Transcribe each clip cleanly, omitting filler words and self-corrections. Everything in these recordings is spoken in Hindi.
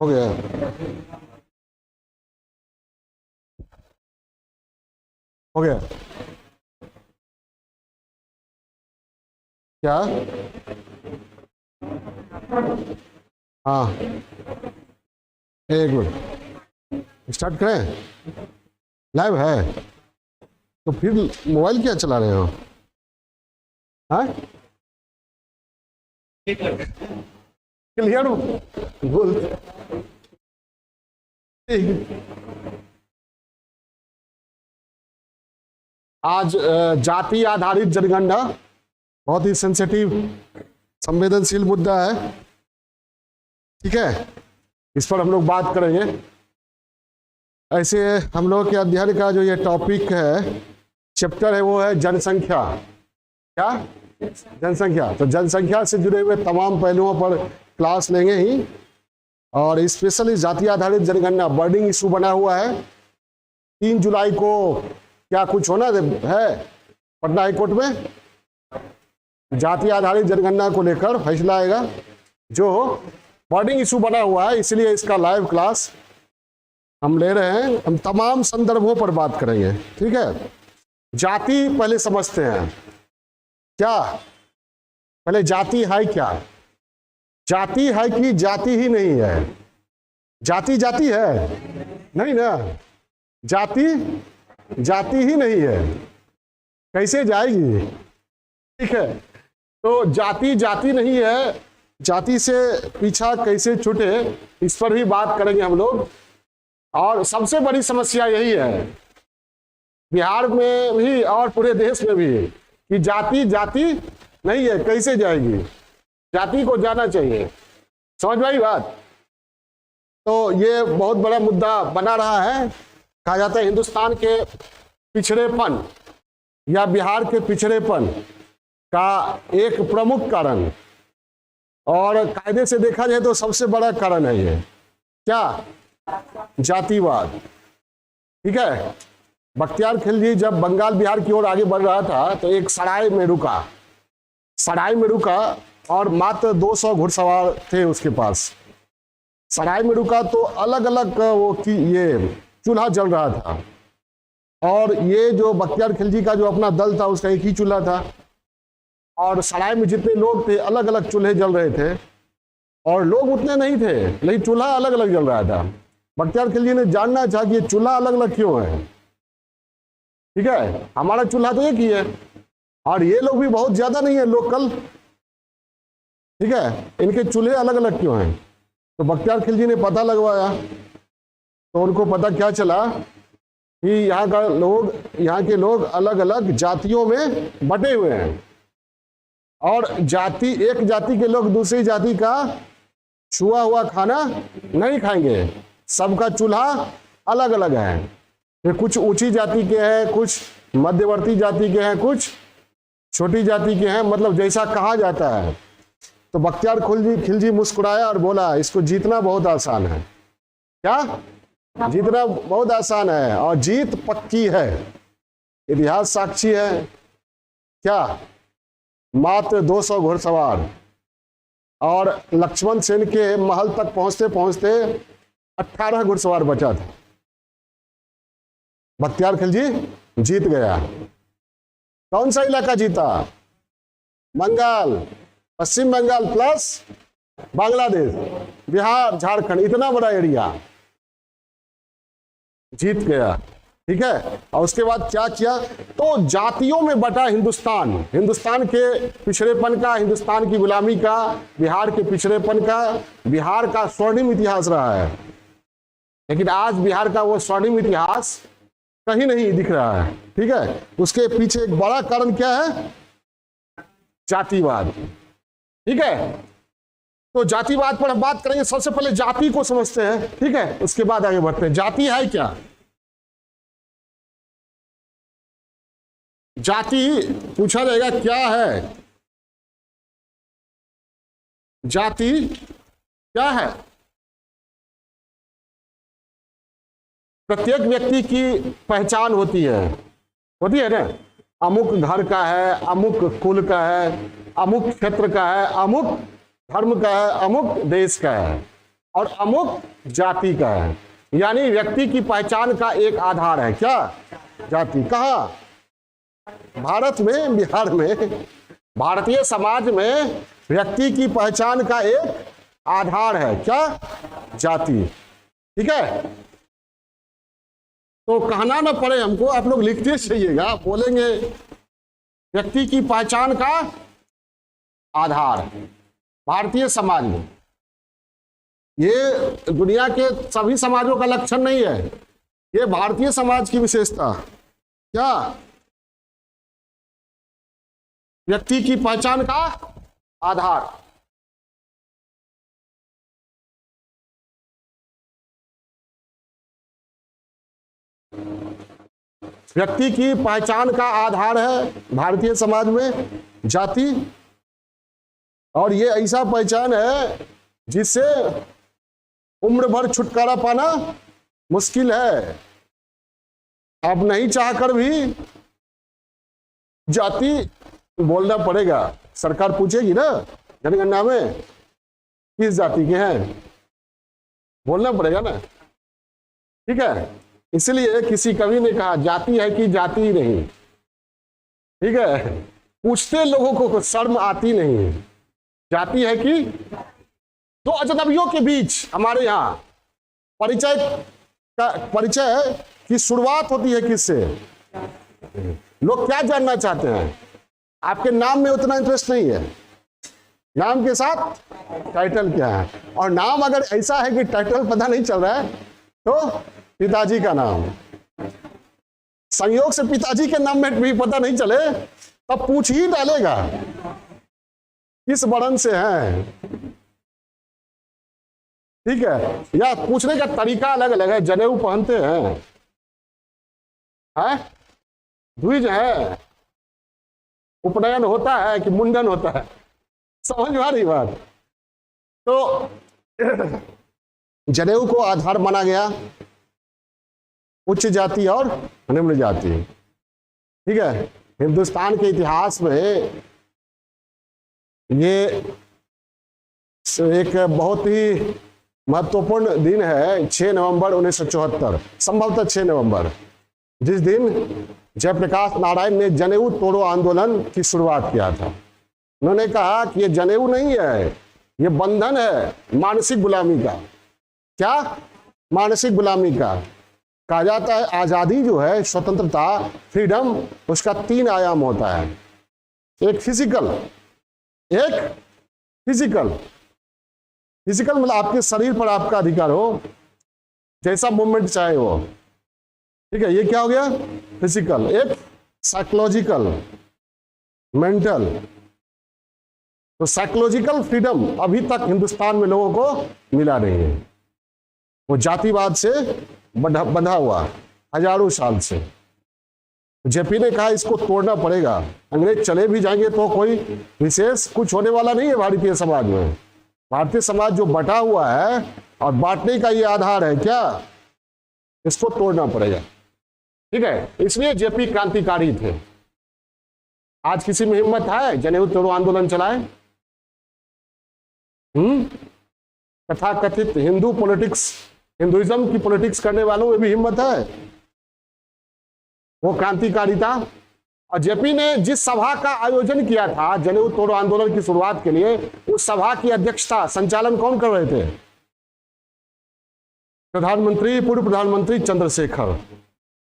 हो गया? हो गया क्या? हाँ, एक मिनट, स्टार्ट करें? लाइव है तो फिर मोबाइल क्या चला रहे हो? हाँ, क्लियर बोल। आज जाति आधारित जनगणना बहुत ही सेंसिटिव, संवेदनशील मुद्दा है, ठीक है। इस पर हम लोग बात करेंगे। ऐसे हम लोग के अध्ययन का जो ये टॉपिक है, चैप्टर है, वो है जनसंख्या। क्या? जनसंख्या। तो जनसंख्या से जुड़े हुए तमाम पहलुओं पर क्लास लेंगे ही, और स्पेशली जाति आधारित जनगणना बर्निंग इशू बना हुआ है। 3 जुलाई को क्या कुछ होना है पटना हाईकोर्ट में, जाति आधारित जनगणना को लेकर फैसला आएगा, जो बर्निंग इशू बना हुआ है। इसलिए इसका लाइव क्लास हम ले रहे हैं। हम तमाम संदर्भों पर बात करेंगे, ठीक है। जाति पहले समझते हैं। क्या पहले जाति है क्या? जाति है कि जाति ही नहीं है? जाति जाति है नहीं ना, जाति जाति ही नहीं है, कैसे जाएगी? ठीक है, तो जाति जाति नहीं है, जाति से पीछा कैसे छूटे, इस पर भी बात करेंगे हम लोग। और सबसे बड़ी समस्या यही है बिहार में भी और पूरे देश में भी, कि जाति जाति नहीं है, कैसे जाएगी? जाति को जाना चाहिए। समझ में आई बात? तो ये बहुत बड़ा मुद्दा बना रहा है। कहा जाता है हिंदुस्तान के पिछड़ेपन या बिहार के पिछड़ेपन का एक प्रमुख कारण, और कायदे से देखा जाए तो सबसे बड़ा कारण है ये, क्या? जातिवाद। ठीक है, बख्तियार खिलजी जब बंगाल बिहार की ओर आगे बढ़ रहा था तो एक सराय में रुका और मात्र 200 घुड़सवार थे उसके पास। सराय में रुका तो अलग अलग वो की ये चूल्हा जल रहा था, और ये जो बख्तियार खिलजी का जो अपना दल था उसका एक ही चूल्हा था, और सराय में जितने लोग थे अलग अलग चूल्हे जल रहे थे, और लोग उतने नहीं थे लेकिन चूल्हा अलग अलग जल रहा था। बख्तियार खिलजी ने जानना चाहा कि ये चूल्हा अलग अलग क्यों है। ठीक है, हमारा चूल्हा तो एक ही है और ये लोग भी बहुत ज्यादा नहीं है, लोकल। ठीक है, इनके चूल्हे अलग अलग क्यों हैं? तो बख्तियार खिलजी ने पता लगवाया, तो उनको पता क्या चला कि यहाँ के लोग अलग अलग जातियों में बटे हुए हैं, और एक जाति के लोग दूसरी जाति का छुआ हुआ खाना नहीं खाएंगे। सबका चूल्हा अलग अलग है। ये कुछ ऊंची जाति के हैं, कुछ मध्यवर्ती जाति के हैं, कुछ छोटी जाति के हैं, मतलब जैसा कहा जाता है। तो बख्तियार खिलजी मुस्कुराया और बोला, इसको जीतना बहुत आसान है। क्या? जीतना बहुत आसान है, और जीत पक्की है, इतिहास साक्षी है। क्या? मात्र 200 घुड़सवार, और लक्ष्मण सेन के महल तक पहुंचते पहुंचते 18 घुड़सवार बचा था। बख्तियार खिलजी जीत गया। कौन सा इलाका जीता? बंगाल, पश्चिम बंगाल प्लस बांग्लादेश, बिहार, झारखंड, इतना बड़ा एरिया जीत गया। ठीक है, और उसके बाद क्या किया? तो जातियों में बटा हिंदुस्तान के पिछड़ेपन का, हिंदुस्तान की गुलामी का, बिहार के पिछड़ेपन का, बिहार का स्वर्णिम इतिहास रहा है। लेकिन आज बिहार का वो स्वर्णिम इतिहास कहीं नहीं दिख रहा है। ठीक है, उसके पीछे एक बड़ा कारण क्या है? जातिवाद। ठीक है, तो जातिवाद पर हम बात करेंगे। सबसे पहले जाति को समझते हैं, ठीक है, उसके बाद आगे बढ़ते हैं। जाति है क्या? जाति पूछा जाएगा क्या है? जाति क्या है? प्रत्येक व्यक्ति की पहचान होती है ना। अमुक घर का है, अमुक कुल का है, अमुक क्षेत्र का है, अमुक धर्म का है, अमुक देश का है। और अमुक जाति का है, यानी व्यक्ति की पहचान का एक आधार है क्या? जाति। कहाँ? भारत में, बिहार में, भारतीय समाज में व्यक्ति की पहचान का एक आधार है क्या? जाति। ठीक है, तो कहना ना पड़े हमको, आप लोग लिखते चाहिएगा, बोलेंगे व्यक्ति की पहचान का आधार भारतीय समाज में। ये दुनिया के सभी समाजों का लक्षण नहीं है, ये भारतीय समाज की विशेषता। क्या? व्यक्ति की पहचान का आधार। व्यक्ति की पहचान का आधार है भारतीय समाज में जाति, और ये ऐसा पहचान है जिससे उम्र भर छुटकारा पाना मुश्किल है। आप नहीं चाहकर भी जाति बोलना पड़ेगा, सरकार पूछेगी ना जनगणना में किस जाति के हैं, बोलना पड़ेगा ना। ठीक है, इसलिए किसी कवि ने कहा जाति है कि जाति ही नहीं। ठीक है, पूछते लोगों को शर्म आती नहीं है, जाति है कि। दो अजनबियों के बीच हमारे यहाँ परिचय की शुरुआत होती है किससे? लोग क्या जानना चाहते हैं? आपके नाम में उतना इंटरेस्ट नहीं है, नाम के साथ टाइटल क्या है, और नाम अगर ऐसा है कि टाइटल पता नहीं चल रहा है तो पिताजी का नाम, संयोग से पिताजी के नाम में भी पता नहीं चले तब पूछ ही डालेगा किस वर्ण से हैं। ठीक है, या पूछने का तरीका अलग अलग है। जनेऊ पहनते हैं, द्विज है, उपनयन होता है कि मुंडन होता है, समझ में आ रही बात? तो जनेऊ को आधार माना गया, उच्च जाति और निम्न जाति। ठीक है, हिंदुस्तान के इतिहास में ये एक बहुत ही महत्वपूर्ण दिन है, 6 नवंबर 1974, संभवतः 6 नवंबर, जिस दिन जयप्रकाश नारायण ने जनेऊ तोड़ो आंदोलन की शुरुआत किया था। उन्होंने कहा कि ये जनेऊ नहीं है, ये बंधन है मानसिक गुलामी का। क्या? मानसिक गुलामी का। कहा जाता है आजादी जो है, स्वतंत्रता, फ्रीडम, उसका 3 आयाम होता है। एक फिजिकल, एक फिजिकल मतलब आपके शरीर पर आपका अधिकार हो, जैसा मूवमेंट चाहे हो। ठीक है, ये क्या हो गया? फिजिकल। एक साइकोलॉजिकल, मेंटल। तो साइकोलॉजिकल फ्रीडम अभी तक हिंदुस्तान में लोगों को मिला नहीं है, वो जातिवाद से बंधा हुआ हजारों साल से। जेपी ने कहा इसको तोड़ना पड़ेगा, अंग्रेज चले भी जाएंगे तो कोई विशेष कुछ होने वाला नहीं है भारतीय समाज में। भारतीय समाज जो बटा हुआ है और बांटने का ये आधार है क्या, इसको तोड़ना पड़ेगा। ठीक है, इसलिए जेपी क्रांतिकारी थे। आज किसी में हिम्मत है जनेऊ तोड़ो आंदोलन चलाए? तथा कथित हिंदू पॉलिटिक्स, हिंदुइज्म की पॉलिटिक्स करने वालों में भी हिम्मत है? वो क्रांतिकारी था। और जेपी ने जिस सभा का आयोजन किया था जनेऊ तोड़ो आंदोलन की शुरुआत के लिए, उस सभा की अध्यक्षता, संचालन कौन कर रहे थे? प्रधानमंत्री, पूर्व प्रधानमंत्री चंद्रशेखर,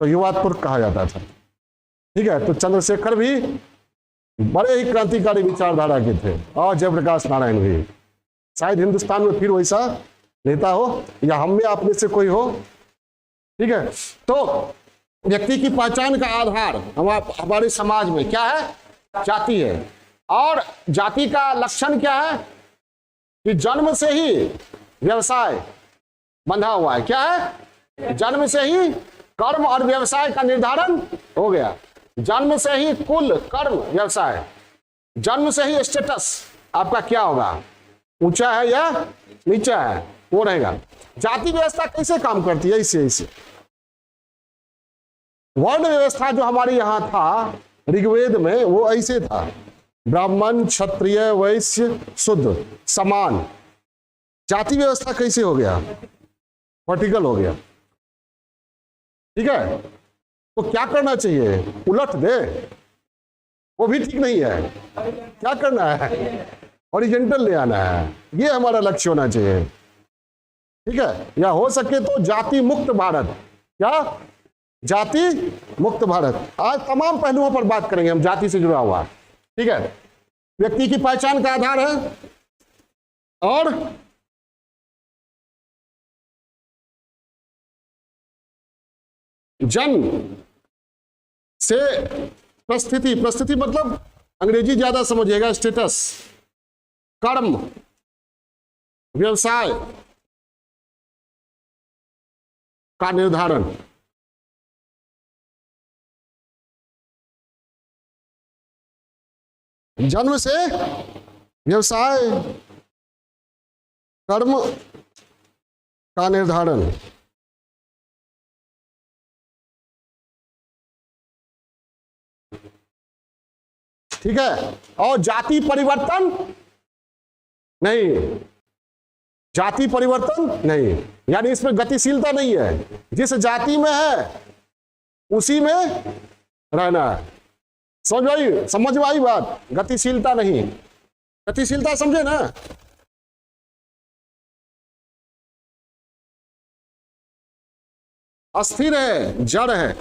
तो युवा तुर्क कहा जाता था। ठीक है, तो चंद्रशेखर भी बड़े ही क्रांतिकारी विचारधारा के थे, और जयप्रकाश नारायण भी। शायद हिंदुस्तान में फिर वैसा नेता हो, या हम में आप में से कोई हो। ठीक है, तो व्यक्ति की पहचान का आधार हमारे समाज में क्या है? जाति है। और जाति का लक्षण क्या है? कि जन्म से ही व्यवसाय बंधा हुआ है। क्या है? जन्म से ही कर्म और व्यवसाय का निर्धारण हो गया। जन्म से ही कुल, कर्म, व्यवसाय, जन्म से ही स्टेटस आपका क्या होगा, ऊंचा है या नीचा है, वो रहेगा। जाति व्यवस्था कैसे काम करती है? इससे वर्ण व्यवस्था जो हमारे यहां था ऋग्वेद में, वो ऐसे था, ब्राह्मण, क्षत्रिय, वैश्य, शूद्र समान। जाति व्यवस्था कैसे हो गया? वर्टिकल हो गया। ठीक है, तो क्या करना चाहिए? उलट दे, वो भी ठीक नहीं है। क्या करना है? हॉरिजॉन्टल ले आना है, ये हमारा लक्ष्य होना चाहिए। ठीक है, या हो सके तो जाति मुक्त भारत। क्या? जाति मुक्त भारत। आज तमाम पहलुओं पर बात करेंगे हम जाति से जुड़ा हुआ। ठीक है, व्यक्ति की पहचान का आधार है और जन्म से परिस्थिति, परिस्थिति मतलब अंग्रेजी ज्यादा समझिएगा, स्टेटस, कर्म, व्यवसाय का निर्धारण। जन्म से व्यवसाय, कर्म का निर्धारण। ठीक है, और जाति परिवर्तन नहीं, जाति परिवर्तन नहीं, यानी इसमें गतिशीलता नहीं है। जिस जाति में है उसी में रहना है। समझ में आई बात? गतिशीलता नहीं, गतिशीलता समझे ना? अस्थिर है, जड़ है,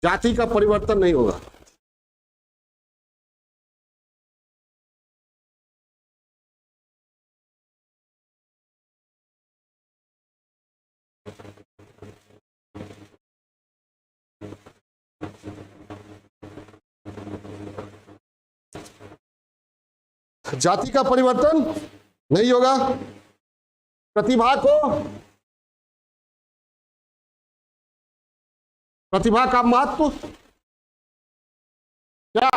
जाति का परिवर्तन नहीं होगा। जाति का परिवर्तन नहीं होगा। प्रतिभा को, प्रतिभा का महत्व क्या?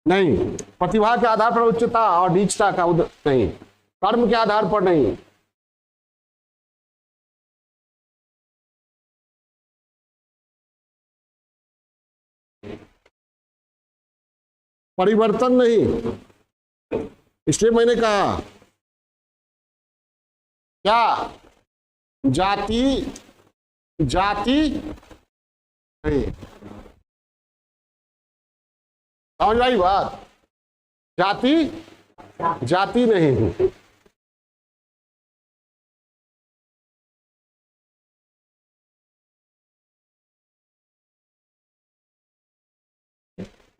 नहीं, प्रतिभा के आधार पर उच्चता और नीचता का नहीं, कर्म के आधार पर नहीं। परिवर्तन नहीं, इसलिए मैंने कहा क्या? जाति, जाति नहीं। समझ आई बात? जाति, जाति नहीं।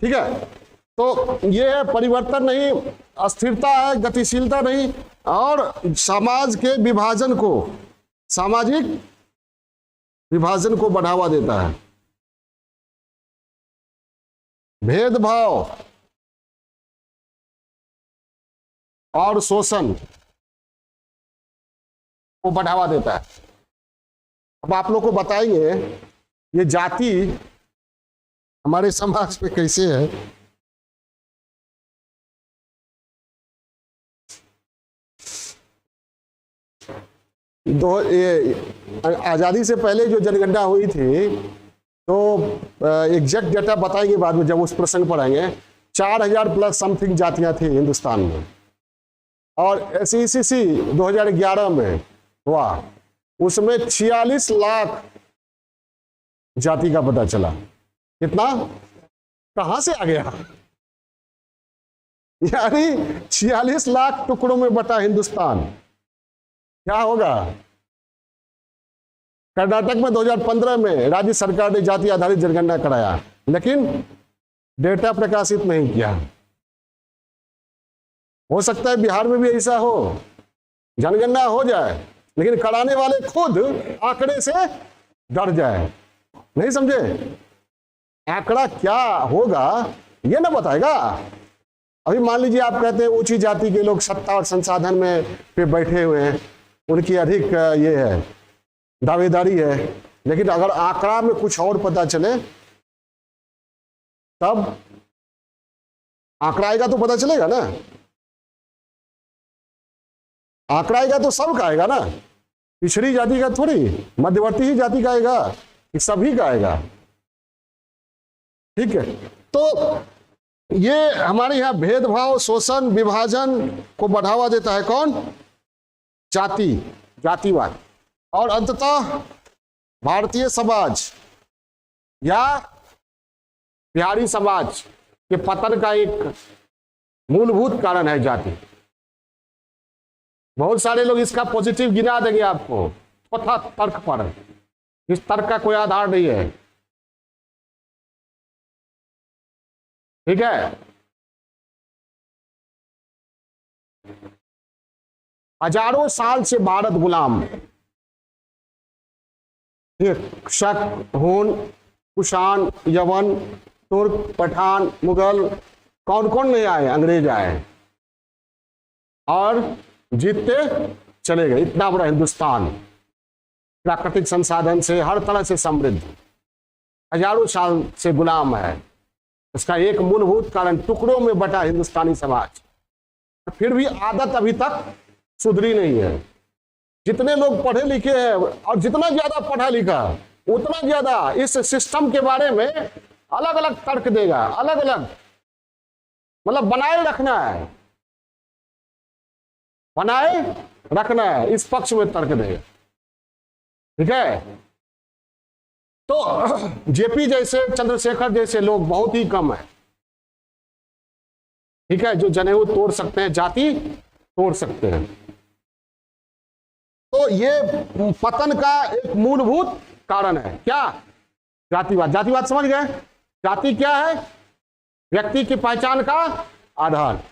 ठीक है, तो ये है परिवर्तन नहीं, अस्थिरता है, गतिशीलता नहीं, और समाज के विभाजन को, सामाजिक विभाजन को बढ़ावा देता है। भेदभाव और शोषण को बढ़ावा देता है। अब आप लोग को बताएंगे ये जाति हमारे समाज पे कैसे है। आजादी से पहले जो जनगणना हुई थी, तो एग्जैक्ट डेटा बताएंगे बाद में जब उस प्रसंग पर आएंगे। 4000 प्लस समथिंग जातियां थी हिंदुस्तान में, और SECC 2011 में हुआ, उसमें 46 लाख जाति का पता चला। कितना? कहां से आ गया? यानी 46 लाख टुकड़ों में बटा हिंदुस्तान। क्या होगा? कर्नाटक में 2015 में राज्य सरकार ने जाति आधारित जनगणना कराया, लेकिन डेटा प्रकाशित नहीं किया। हो सकता है बिहार में भी ऐसा हो, जनगणना हो जाए लेकिन कराने वाले खुद आंकड़े से डर जाए। नहीं समझे? आंकड़ा क्या होगा ये ना बताएगा। अभी मान लीजिए आप कहते हैं ऊंची जाति के लोग सत्ता और संसाधन में पे बैठे हुए हैं, उनकी अधिक ये है, दावेदारी है, लेकिन अगर आंकड़ा में कुछ और पता चले तब आंकड़ा आएगा तो पता चलेगा ना। आंकड़ा आएगा तो सबका आएगा ना, पिछड़ी जाति का थोड़ी, मध्यवर्ती ही जाति का आएगा, सभी का आएगा। ठीक है, तो ये हमारे यहाँ भेदभाव, शोषण, विभाजन को बढ़ावा देता है कौन? जाति, जातिवाद। और अंततः भारतीय समाज या बिहारी समाज के पतन का एक मूलभूत कारण है जाति। बहुत सारे लोग इसका पॉजिटिव गिना देंगे आपको तथा तर्क पर, इस तर्क का कोई आधार नहीं है। ठीक है, हजारों साल से भारत गुलाम, शक, हुन, कुषाण, यवन, तुर्क, पठान, मुगल, कौन कौन नहीं आए? अंग्रेज आए और जीतते चले गए। इतना बड़ा हिंदुस्तान, प्राकृतिक संसाधन से हर तरह से समृद्ध, हजारों साल से गुलाम है। इसका एक मूलभूत कारण टुकड़ों में बटा हिंदुस्तानी समाज। फिर भी आदत अभी तक सुधरी नहीं है। जितने लोग पढ़े लिखे हैं और जितना ज्यादा पढ़ा लिखा उतना ज्यादा इस सिस्टम के बारे में अलग अलग तर्क देगा, अलग अलग, मतलब बनाए रखना है, बनाए रखना है, इस पक्ष में तर्क देगा। ठीक है, तो जेपी जैसे, चंद्रशेखर जैसे लोग बहुत ही कम है। ठीक है, जो जनेऊ तोड़ सकते हैं, जाति तोड़ सकते हैं। तो ये पतन का एक मूलभूत कारण है क्या? जातिवाद। जातिवाद समझ गए? जाति क्या है? व्यक्ति की पहचान का आधार।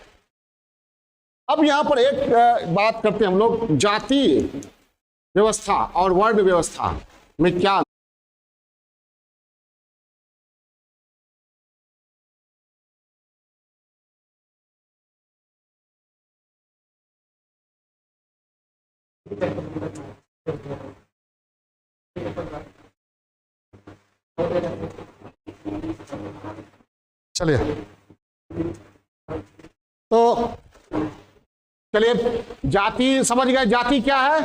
अब यहां पर एक बात करते हैं हम लोग, जाति व्यवस्था और वर्ण व्यवस्था में क्या? चलिए, तो चलिए, जाति समझ गए। जाति क्या है?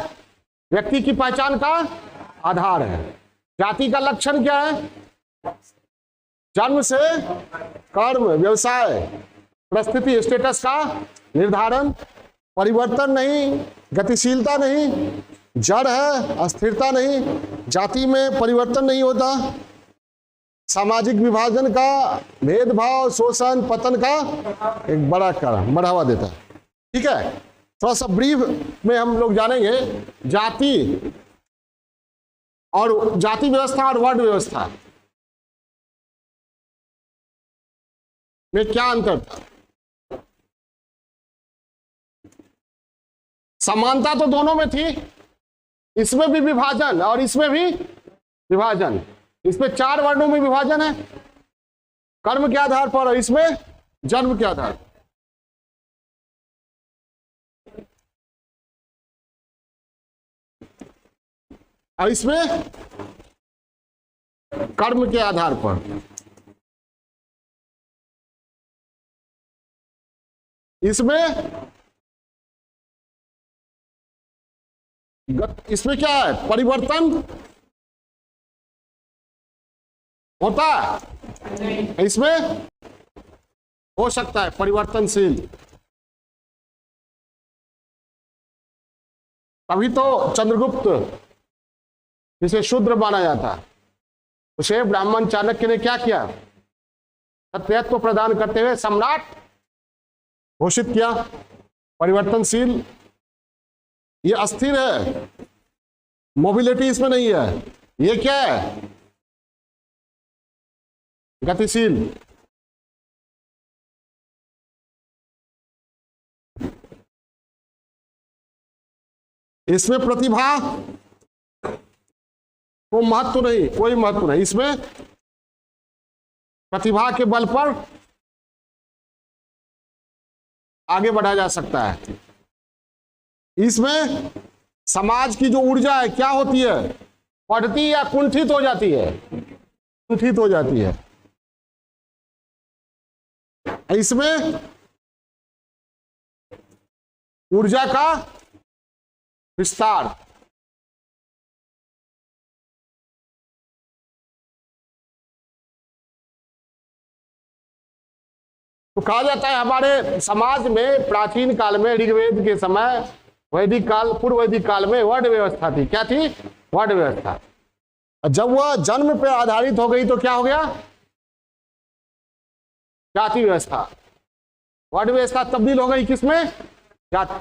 व्यक्ति की पहचान का आधार है। जाति का लक्षण क्या है? जन्म से कर्म, व्यवसाय, परिस्थिति, स्टेटस का निर्धारण, परिवर्तन नहीं, गतिशीलता नहीं, जड़ है, अस्थिरता नहीं, जाति में परिवर्तन नहीं होता, सामाजिक विभाजन का, भेदभाव, शोषण, पतन का एक बड़ा कारण, बढ़ावा देता है। ठीक है, थोड़ा सा ब्रीफ में हम लोग जानेंगे जाति और जाति व्यवस्था और वर्ण व्यवस्था में क्या अंतर था। समानता तो दोनों में थी, इसमें भी विभाजन और इसमें भी विभाजन। इसमें 4 वर्णों में विभाजन है, कर्म के आधार पर, और इसमें जन्म के आधार पर। और इसमें कर्म के आधार पर। इसमें क्या है? परिवर्तन होता है, इसमें हो सकता है परिवर्तनशील। तभी तो चंद्रगुप्त, जिसे शूद्र माना जाता, उसे ब्राह्मण चाणक्य ने क्या किया? सत्यत्व प्रदान करते हुए सम्राट घोषित किया। परिवर्तनशील, ये अस्थिर है, मोबिलिटी इसमें नहीं है। ये क्या है? गतिशील। इसमें प्रतिभा को महत्व नहीं, कोई महत्व नहीं। इसमें प्रतिभा के बल पर आगे बढ़ा जा सकता है। इसमें समाज की जो ऊर्जा है क्या होती है? बढ़ती या कुंठित हो जाती है? कुंठित हो जाती है। इसमें ऊर्जा का विस्तार, तो कहा जाता है हमारे समाज में प्राचीन काल में ऋग्वेद के समय वैदिक काल पूर्व वैदिक काल में वर्ण व्यवस्था थी। क्या थी? वर्ण व्यवस्था। जब वह जन्म पे आधारित हो गई तो क्या हो गया? जाति व्यवस्था। वर्ण व्यवस्था तब्दील हो गई किसमें? जाति।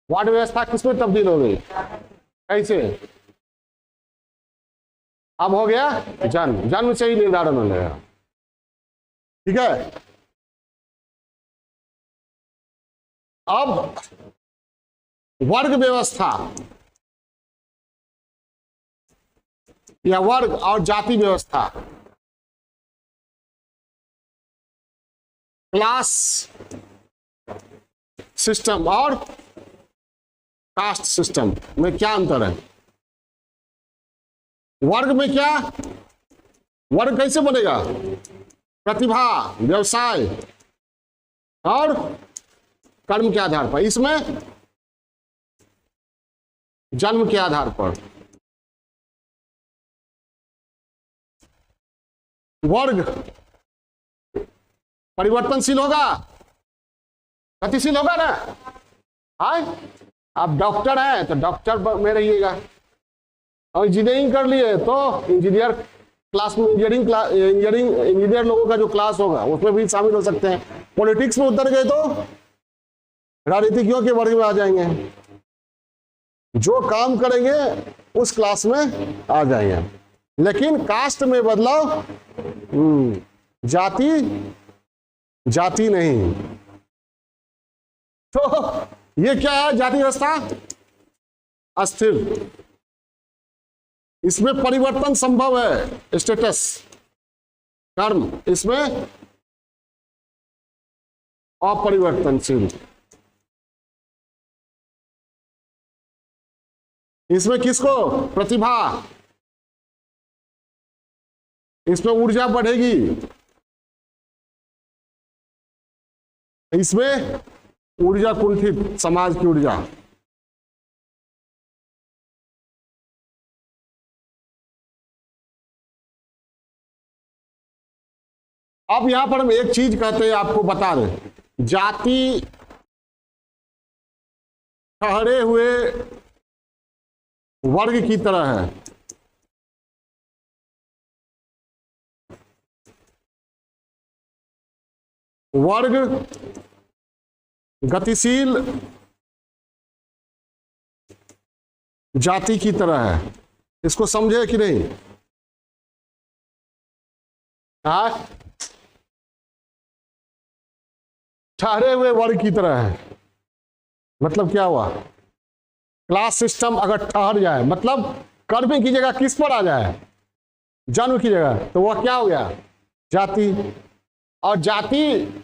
वर्ण व्यवस्था किसमें तब्दील हो गई? कैसे? अब हो गया जन्म, जन्म से ही निर्धारण हो गया। ठीक है। अब वर्ग व्यवस्था या वर्ग और जाति व्यवस्था, क्लास सिस्टम और कास्ट सिस्टम में क्या अंतर है? वर्ग में क्या? वर्ग कैसे बनेगा? प्रतिभा, व्यवसाय और कर्म के आधार पर। इसमें जन्म के आधार पर। वर्ग परिवर्तनशील होगा, गतिशील होगा ना। हाय, आप डॉक्टर हैं तो डॉक्टर में रहिएगा, और इंजीनियरिंग कर लिए तो इंजीनियर क्लास में इंजीनियर लोगों का जो क्लास होगा उसमें भी शामिल हो सकते हैं। पॉलिटिक्स में उतर गए तो राजनीतिज्ञों के वर्ग में आ जाएंगे, जो काम करेंगे उस क्लास में आ जाएंगे। लेकिन कास्ट में बदलाव, जाति नहीं। तो ये क्या है? जाति व्यवस्था अस्थिर, इसमें परिवर्तन संभव है। स्टेटस, कर्म, इसमें अपरिवर्तनशील। इसमें किसको? प्रतिभा, इसमें ऊर्जा बढ़ेगी, इसमें ऊर्जा कुंठित, समाज की ऊर्जा। अब यहां पर हम एक चीज कहते हैं, आपको बता दें, जाति ठहरे हुए वर्ग की तरह है। वर्ग गतिशील जाति की तरह है। इसको समझे कि नहीं? हाँ, ठहरे हुए वर्ग की तरह है। मतलब क्या हुआ? क्लास सिस्टम अगर ठहर जाए, मतलब कर्म की जगह किस पर आ जाए? जन्म की जगह, तो वह क्या हो गया? जाति। और जाति,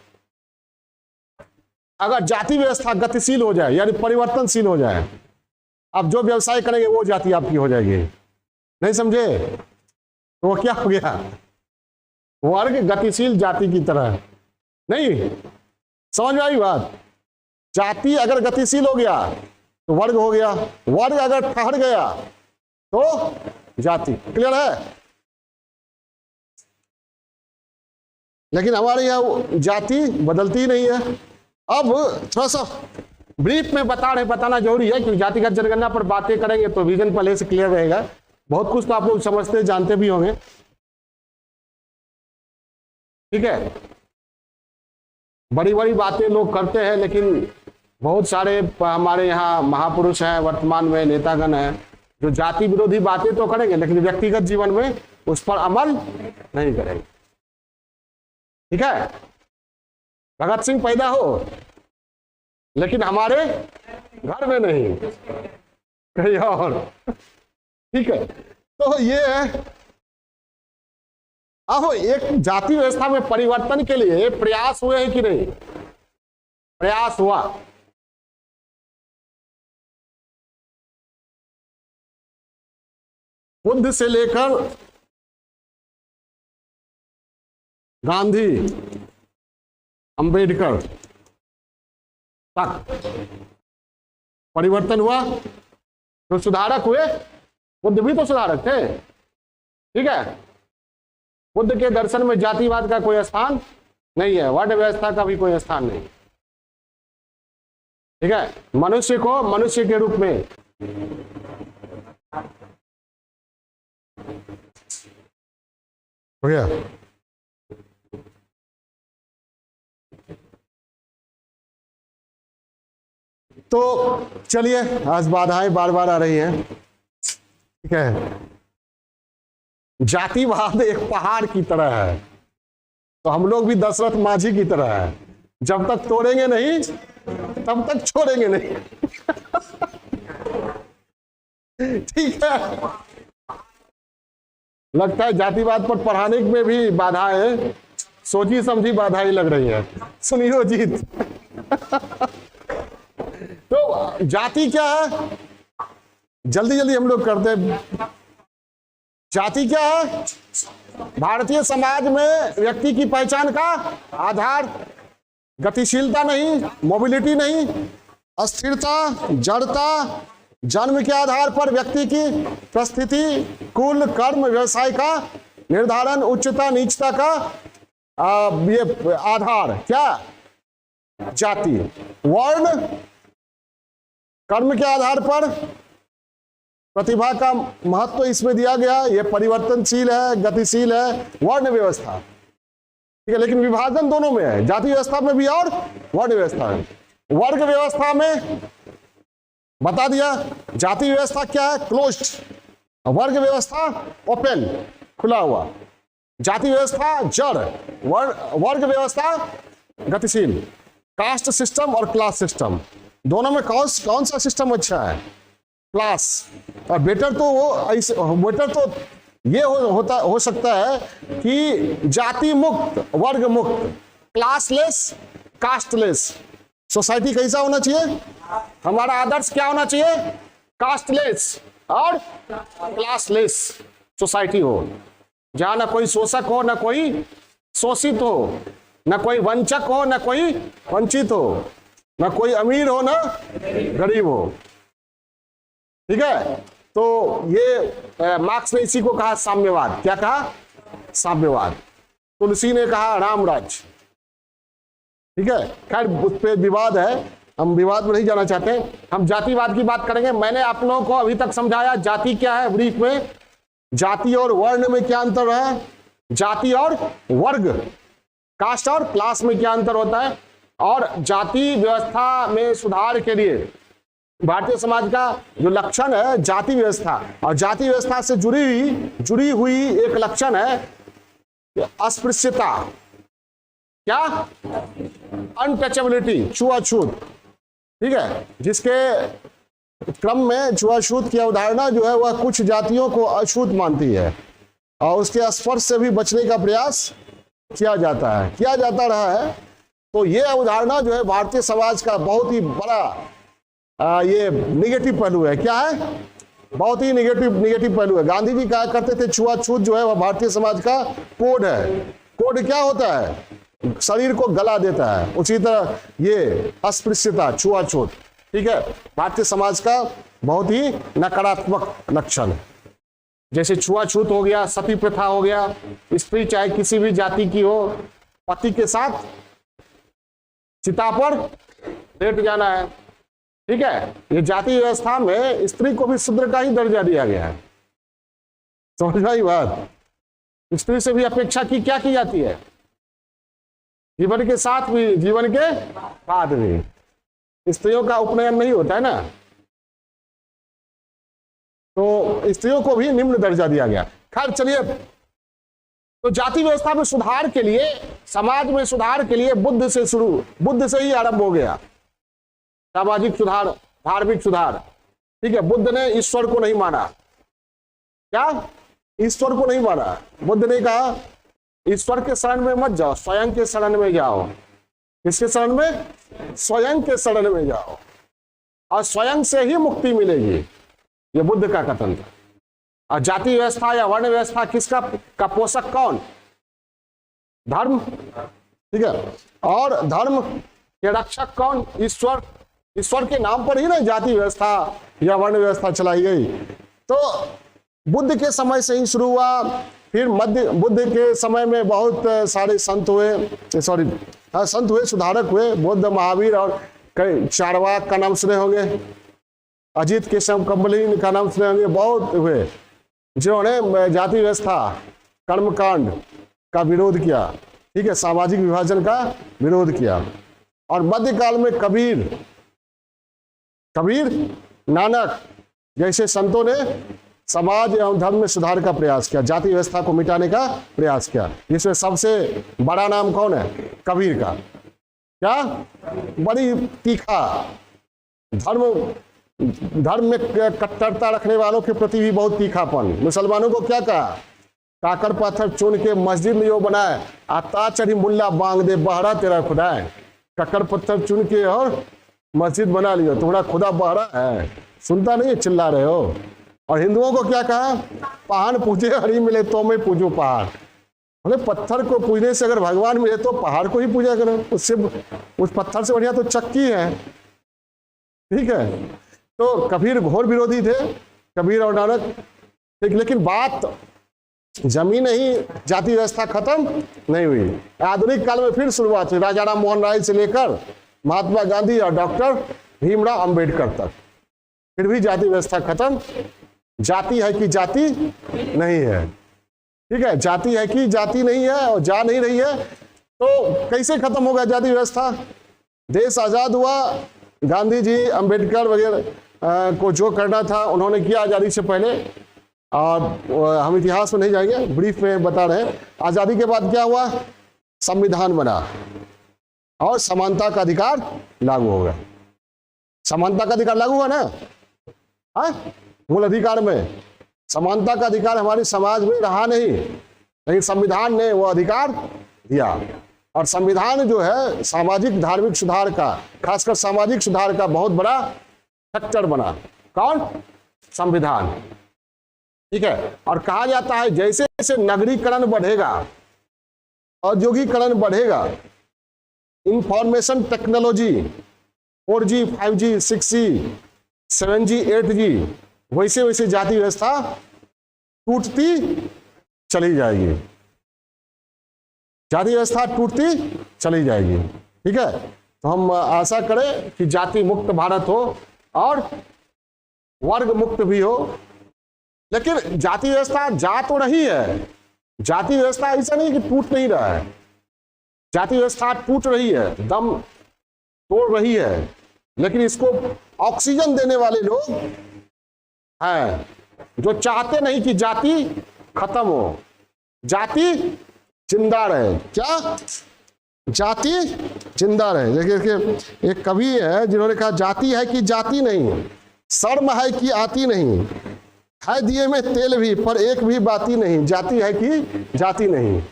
अगर जाति व्यवस्था गतिशील हो जाए यानी परिवर्तनशील हो जाए, अब जो व्यवसाय करेंगे वो जाति आपकी हो जाएगी। नहीं समझे? तो वो क्या हो गया? वर्ग गतिशील जाति की तरह। नहीं समझ में आई बात? जाति अगर गतिशील हो गया तो वर्ग हो गया, वर्ग अगर ठहर गया तो जाति। क्लियर है? लेकिन हमारे यहाँ जाति बदलती ही नहीं है। अब थोड़ा सा ब्रीफ में बताना जरूरी है, क्योंकि जातिगत जनगणना पर बातें करेंगे तो विजन पहले से क्लियर रहेगा। बहुत कुछ तो आप लोग समझते जानते भी होंगे। ठीक है, बड़ी बड़ी बातें लोग करते हैं, लेकिन बहुत सारे हमारे यहाँ महापुरुष हैं, वर्तमान में नेतागण हैं, जो जाति विरोधी बातें तो करेंगे लेकिन व्यक्तिगत जीवन में उस पर अमल नहीं करेंगे। ठीक है, भगत सिंह पैदा हो लेकिन हमारे घर में नहीं, कहीं और। ठीक है, तो ये है। अब एक जाति व्यवस्था में परिवर्तन के लिए प्रयास हुए हैं कि नहीं? प्रयास हुआ। बुद्ध से लेकर गांधी, अंबेडकर तक परिवर्तन हुआ। तो सुधारक हुए, बुद्ध भी तो सुधारक थे। ठीक है, बुद्ध के दर्शन में जातिवाद का कोई स्थान नहीं है, वर्ण व्यवस्था का भी कोई स्थान नहीं। ठीक है, मनुष्य को मनुष्य के रूप में हो गया। तो चलिए, आज बाधाएं बार बार आ रही हैं। ठीक है, जातिवाद एक पहाड़ की तरह है, तो हम लोग भी दशरथ माझी की तरह है, जब तक तोड़ेंगे नहीं तब तक छोड़ेंगे नहीं। ठीक है, लगता है जातिवाद पर पढ़ाने में भी बाधाएं सोची समझी बाधाएं लग रही है। सुनियो जीत। तो जाति क्या है, जल्दी जल्दी हम लोग करते हैं। जाति क्या है? भारतीय समाज में व्यक्ति की पहचान का आधार, गतिशीलता नहीं, मोबिलिटी नहीं, अस्थिरता, जड़ता, जन्म के आधार पर व्यक्ति की परिस्थिति, कुल, कर्म, व्यवसाय का निर्धारण, उच्चता नीचता का ये आधार क्या? जाति। वर्ण कर्म के आधार पर प्रतिभा का महत्व इसमें दिया गया, ये परिवर्तनशील है, गतिशील है, वर्ण व्यवस्था। ठीक है, लेकिन विभाजन दोनों में है, जाति व्यवस्था में भी और वर्ण व्यवस्था में। वर्ग व्यवस्था में बता दिया, जाति व्यवस्था क्या है? क्लोज्ड, वर्ग व्यवस्था ओपन, खुला हुआ। जाति व्यवस्था जड़, वर्ग व्यवस्था गतिशील। कास्ट सिस्टम और क्लास सिस्टम, दोनों में कौन सा सिस्टम अच्छा है? क्लास। और बेटर तो ये हो सकता है कि जाति मुक्त, वर्ग मुक्त, क्लासलेस, कास्टलेस सोसाइटी कैसा होना चाहिए? हमारा आदर्श क्या होना चाहिए? कास्टलेस और क्लासलेस सोसाइटी हो, जहां ना कोई शोषक हो, ना कोई शोषित हो, ना कोई वंचक हो, ना कोई वंचित हो, ना कोई अमीर हो, ना गरीब हो। ठीक है, तो ये मार्क्स ने इसी को कहा साम्यवाद। क्या कहा? साम्यवाद। तुलसी ने कहा रामराज। ठीक है, खैर उस पर विवाद है, हम विवाद में नहीं जाना चाहते, हम जातिवाद की बात करेंगे। मैंने आप लोगों को अभी तक समझाया जाति क्या है ब्रीफ में, जाति और वर्ण में क्या अंतर है, जाति और वर्ग, कास्ट और क्लास में क्या अंतर होता है, और जाति व्यवस्था में सुधार के लिए भारतीय समाज का जो लक्षण है जाति व्यवस्था, और जाति व्यवस्था से जुड़ी हुई एक लक्षण है अस्पृश्यता। क्या? अनटचेबिलिटी, छुआछूत। ठीक है, जिसके क्रम में छुआछूत की अवधारणा जो है वह कुछ जातियों को अछूत मानती है और उसके स्पर्श से भी बचने का प्रयास किया जाता रहा है। तो ये अवधारणा जो है भारतीय समाज का बहुत ही बड़ा ये निगेटिव पहलू है। क्या है? बहुत ही निगेटिव पहलू है। गांधी जी कहा करते थे छुआछूत जो है वह भारतीय समाज का कोड है। कोड क्या होता है? शरीर को गला देता है। उसी तरह ये अस्पृश्यता, छुआछूत, ठीक है, भारतीय समाज का बहुत ही नकारात्मक लक्षण है। जैसे छुआछूत हो गया, सती प्रथा हो गया, स्त्री चाहे किसी भी जाति की हो, पति के साथ चिता पर लेट जाना है। ठीक है, ये जाति व्यवस्था में स्त्री को भी शूद्र का ही दर्जा दिया गया है। समझ आई बात? स्त्री से भी अपेक्षा क्या की जाती है? जीवन के साथ भी, जीवन के बाद भी। स्त्रियों का उपनयन नहीं होता है ना, तो स्त्रियों को भी निम्न दर्जा दिया गया। खैर चलिए, तो जाति व्यवस्था में सुधार के लिए, समाज में सुधार के लिए बुद्ध से ही आरंभ हो गया सामाजिक सुधार, धार्मिक सुधार। ठीक है, बुद्ध ने ईश्वर को नहीं माना। क्या? ईश्वर को नहीं माना। बुद्ध ने कहा ईश्वर के शरण में मत जाओ, स्वयं के शरण में जाओ। किसके शरण में? स्वयं के शरण में जाओ और स्वयं से ही मुक्ति मिलेगी। ये बुद्ध का कथन था। और जाति व्यवस्था या वर्ण व्यवस्था किसका का पोषक कौन? धर्म। ठीक है, और धर्म के रक्षक कौन? ईश्वर। ईश्वर के नाम पर ही ना जाति व्यवस्था या वर्ण व्यवस्था चलाई गई। तो बुद्ध के समय से ही शुरू हुआ, फिर मध्य बुद्ध के समय में बहुत सारे संत हुए, संत हुए, सुधारक हुए। बुद्ध, महावीर और कई चारवाक का नाम सुने होंगे, अजित केशव कंबली का नाम सुने होंगे। बहुत हुए जिन्होंने जाति व्यवस्था, कर्मकांड का विरोध किया, ठीक है, सामाजिक विभाजन का विरोध किया। और मध्यकाल में कबीर, नानक जैसे संतों ने समाज एवं धर्म में सुधार का प्रयास किया, जाति व्यवस्था को मिटाने का प्रयास किया। इसमें सबसे बड़ा नाम कौन है? कबीर का। क्या? बड़ी तीखा, धर्म में कट्टरता रखने वालों के प्रति भी बहुत तीखापन। मुसलमानों को क्या कहा? काकर पत्थर चुन के मस्जिद में यो बनाए, आता चढ़ी मुल्ला बांग दे बहरा तेरा खुदा है। कक्कर पत्थर चुन के और मस्जिद बना लियो, तुम्हारा खुदा बहरा है, सुनता नहीं, चिल्ला रहे हो। और हिंदुओं को क्या कहा? पहाड़ पूजे हरि मिले तो मैं पूजू पहाड़। मतलब पत्थर को पूजने से अगर भगवान मिले तो पहाड़ को ही पूजा करो, उससे उस पत्थर से बढ़िया तो चक्की है, ठीक है। तो कबीर घोर विरोधी थे, कबीर और नानक, ठीक। लेकिन बात जमी नहीं, जाति व्यवस्था खत्म नहीं हुई। आधुनिक काल में फिर शुरुआत हुई, राजा राम मोहन राय से लेकर महात्मा गांधी और डॉक्टर भीमराव अंबेडकर तक। फिर भी जाति व्यवस्था खत्म। जाति है कि जाति नहीं है, ठीक है, जाति है कि जाति नहीं है और जा नहीं रही है, तो कैसे खत्म होगा जाति व्यवस्था? देश आजाद हुआ, गांधी जी, अंबेडकर वगैरह को जो करना था उन्होंने किया आजादी से पहले, और हम इतिहास में नहीं जाएंगे, ब्रीफ में बता रहे हैं। आजादी के बाद क्या हुआ? संविधान बना और समानता का अधिकार लागू हो गया। समानता का अधिकार लागू हुआ ना? हाँ, मूल अधिकार में समानता का अधिकार हमारे समाज में रहा नहीं, लेकिन संविधान ने वो अधिकार दिया। और संविधान जो है सामाजिक धार्मिक सुधार का, खासकर सामाजिक सुधार का बहुत बड़ा फैक्टर बना। कौन? संविधान, ठीक है। और कहा जाता है जैसे जैसे नगरीकरण बढ़ेगा, औद्योगिकरण बढ़ेगा, information technology 4G, 5G, 6G, 7G, 8G, वैसे वैसे जाति व्यवस्था टूटती चली जाएगी, जाति व्यवस्था टूटती चली जाएगी, ठीक है। तो हम आशा करें कि जाति मुक्त भारत हो और वर्ग मुक्त भी हो। लेकिन जाति व्यवस्था जा तो रही है, जाति व्यवस्था ऐसा नहीं कि टूट नहीं रहा है, जाति व्यवस्था टूट रही है, दम तोड़ रही है, लेकिन इसको ऑक्सीजन देने वाले लोग हैं जो चाहते नहीं कि जाति खत्म हो, जाति जिंदा रहे। क्या? जाति जिंदा रहे। देखिए एक कवि है जिन्होंने कहा, जाति है कि जाति नहीं, शर्म है कि आती नहीं, है दिए में तेल भी पर एक भी बाती नहीं, जाति है कि जाति नहीं।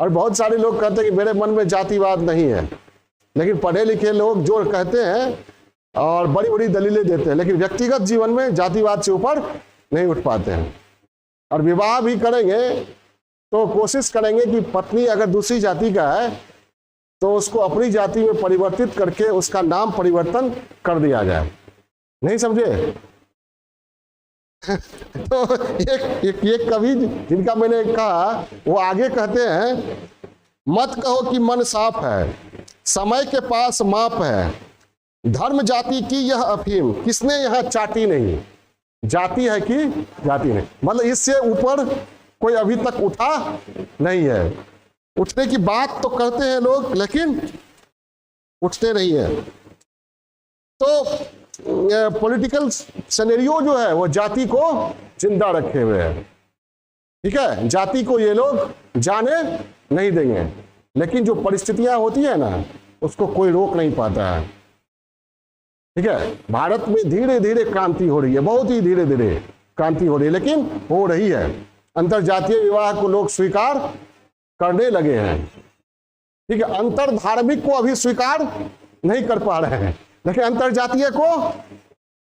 और बहुत सारे लोग कहते हैं कि मेरे मन में जातिवाद नहीं है, लेकिन पढ़े लिखे लोग जो कहते हैं और बड़ी बड़ी दलीलें देते हैं, लेकिन व्यक्तिगत जीवन में जातिवाद से ऊपर नहीं उठ पाते हैं। और विवाह भी करेंगे तो कोशिश करेंगे कि पत्नी अगर दूसरी जाति का है तो उसको अपनी जाति में परिवर्तित करके उसका नाम परिवर्तन कर दिया जाए। नहीं समझे? तो एक कवि जिनका मैंने कहा, वो आगे कहते हैं, मत कहो कि मन साफ है, समय के पास माप है, धर्म जाति की यह अफीम किसने यहाँ चाटी नहीं। जाति है कि जाति नहीं, मतलब इससे ऊपर कोई अभी तक उठा नहीं है। उठने की बात तो करते हैं लोग, लेकिन उठते नहीं है। तो पॉलिटिकल सिनेरियो जो है वो जाति को जिंदा रखे हुए है, ठीक है। जाति को ये लोग जाने नहीं देंगे, लेकिन जो परिस्थितियां होती है ना, उसको कोई रोक नहीं पाता है, ठीक है। भारत में धीरे धीरे क्रांति हो रही है, बहुत ही धीरे धीरे क्रांति हो रही है, लेकिन हो रही है। अंतरजातीय विवाह को लोग स्वीकार करने लगे हैं, ठीक है। अंतर धार्मिक को अभी स्वीकार नहीं कर पा रहे हैं, लेकिन अंतरजातीय को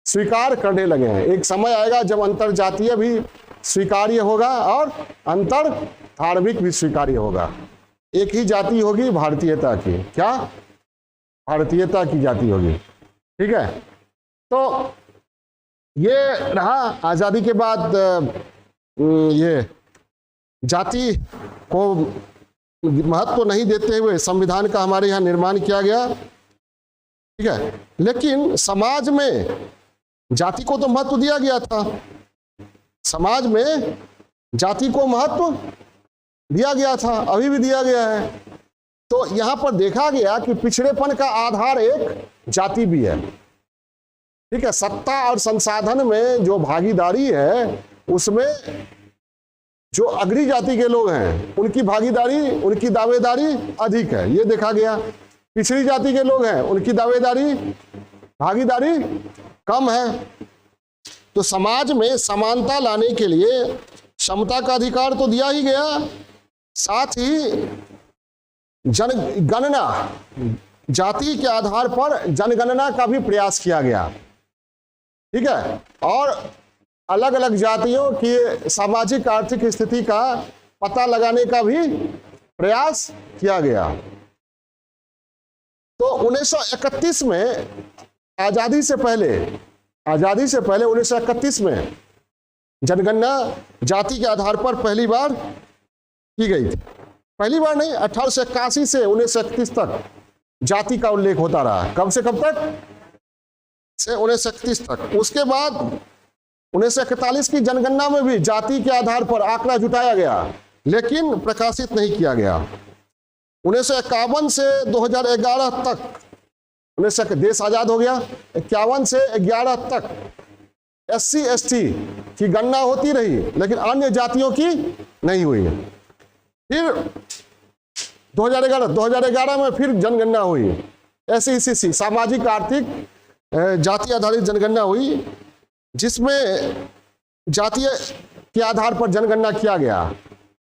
स्वीकार करने लगे हैं। एक समय आएगा जब अंतरजातीय भी स्वीकार्य होगा और अंतर धार्मिक भी स्वीकार्य होगा। एक ही जाति होगी भारतीयता की। क्या? भारतीयता की जाति होगी, ठीक है। तो ये रहा आजादी के बाद ये जाति को महत्व नहीं देते हुए संविधान का हमारे यहाँ निर्माण किया गया, ठीक है। लेकिन समाज में जाति को तो महत्व दिया गया था, समाज में जाति को महत्व दिया गया था, अभी भी दिया गया है। तो यहां पर देखा गया कि पिछड़ेपन का आधार एक जाति भी है, ठीक है। सत्ता और संसाधन में जो भागीदारी है उसमें जो अग्रणी जाति के लोग हैं उनकी भागीदारी, उनकी दावेदारी अधिक है, ये देखा गया। पिछड़ी जाति के लोग हैं उनकी दावेदारी, भागीदारी कम है। तो समाज में समानता लाने के लिए समता का अधिकार तो दिया ही गया, साथ ही जनगणना, जाति के आधार पर जनगणना का भी प्रयास किया गया, ठीक है। और अलग अलग जातियों की सामाजिक आर्थिक स्थिति का पता लगाने का भी प्रयास किया गया। तो 1931 में आजादी से पहले 1931 में जनगणना जाति के आधार पर पहली बार की गई थी। पहली बार नहीं, 1881 से 1931 तक जाति का उल्लेख होता रहा। कब से कब तक? से 1931 तक। उसके बाद 1941 की जनगणना में भी जाति के आधार पर आंकड़ा जुटाया गया, लेकिन प्रकाशित नहीं किया गया। 1951 से 2011 तक, देश आजाद हो गया, 51 से 11 तक SC ST की गणना होती रही, लेकिन अन्य जातियों की नहीं हुई। फिर 2011 में फिर जनगणना हुई, SECC सामाजिक आर्थिक जाति आधारित जनगणना हुई, जिसमें जातीय के आधार पर जनगणना किया गया,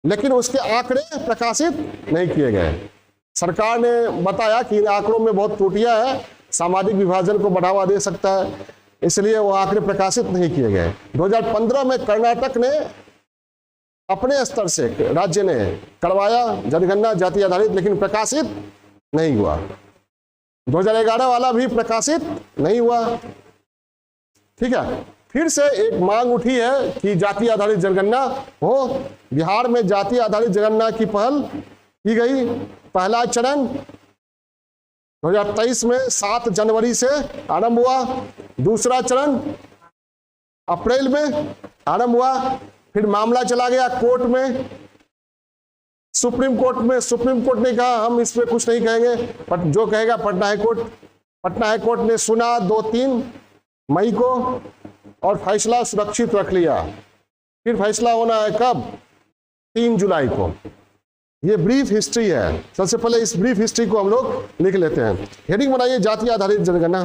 लेकिन उसके आंकड़े प्रकाशित नहीं किए गए। सरकार ने बताया कि इन आंकड़ों में बहुत त्रुटियां हैं, सामाजिक विभाजन को बढ़ावा दे सकता है, इसलिए वो आंकड़े प्रकाशित नहीं किए गए। 2015 में कर्नाटक ने अपने स्तर से, राज्य ने करवाया जनगणना जाति आधारित, लेकिन प्रकाशित नहीं हुआ। 2011 वाला भी प्रकाशित नहीं हुआ, ठीक है। फिर से एक मांग उठी है कि जाति आधारित जनगणना हो। बिहार में जाति आधारित जनगणना की पहल की गई। पहला चरण 2023 में 7 जनवरी से आरंभ हुआ, दूसरा चरण अप्रैल में आरंभ हुआ। फिर मामला चला गया कोर्ट में, सुप्रीम कोर्ट में। सुप्रीम कोर्ट ने कहा हम इस पे कुछ नहीं कहेंगे, बट जो कहेगा पटना हाई कोर्ट ने सुना 2-3 मई को, और फैसला सुरक्षित रख लिया। फिर फैसला होना है कब? 3 जुलाई को। ये ब्रीफ हिस्ट्री है। सबसे पहले इस ब्रीफ हिस्ट्री को हम लोग लिख लेते हैं। हेडिंग बनाइए जाति आधारित जनगणना,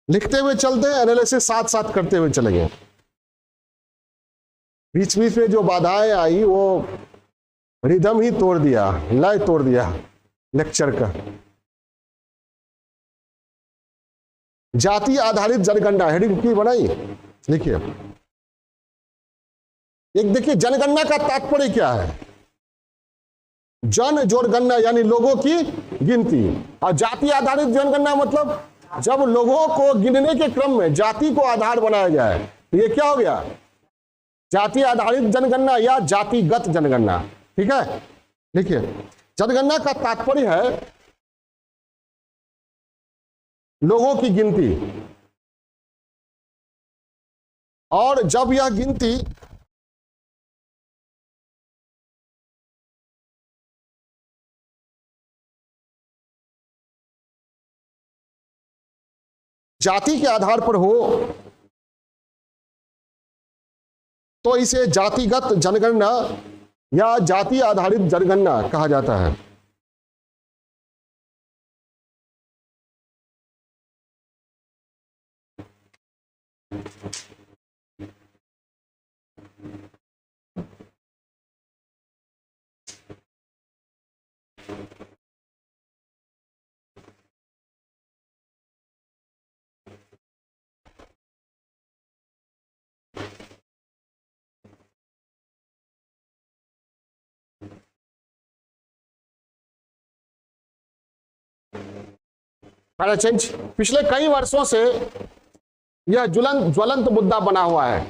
लिखते हुए चलते हैं, एनालिसिस साथ साथ करते हुए चलेंगे। बीच बीच में जो बाधाएं आई वो रिदम ही तोड़ दिया, लय तोड़ दिया लेक्चर का। जाति आधारित जनगणना हेडिंग की बनाई, लिखिए। एक देखिए जनगणना का तात्पर्य क्या है। जन जोड़ गणना यानी लोगों की गिनती, और जाति आधारित जनगणना मतलब जब लोगों को गिनने के क्रम में जाति को आधार बनाया जाए, तो ये क्या हो गया? जाति आधारित जनगणना या जातिगत जनगणना, ठीक है। देखिए जनगणना का तात्पर्य है लोगों की गिनती, और जब यह गिनती जाति के आधार पर हो तो इसे जातिगत जनगणना या जाति आधारित जनगणना कहा जाता है। चेंज पिछले कई वर्षों से यह ज्वलंत मुद्दा बना हुआ है।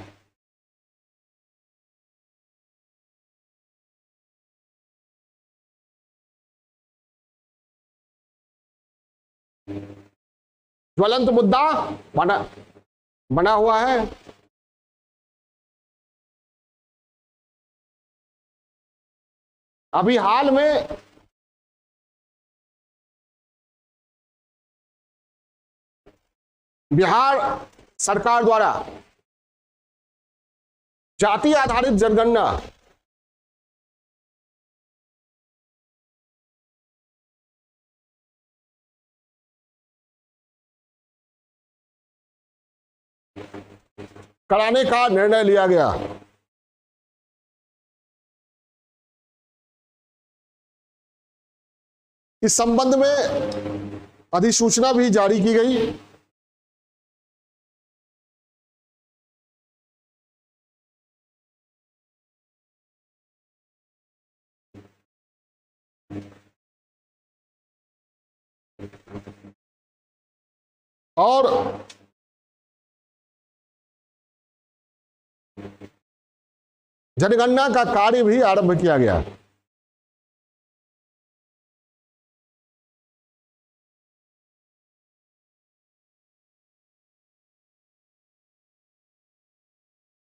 ज्वलंत मुद्दा बना बना हुआ है। अभी हाल में बिहार सरकार द्वारा जाति आधारित जनगणना कराने का निर्णय लिया गया। इस संबंध में अधिसूचना भी जारी की गई। और जनगणना का कार्य भी आरंभ किया गया।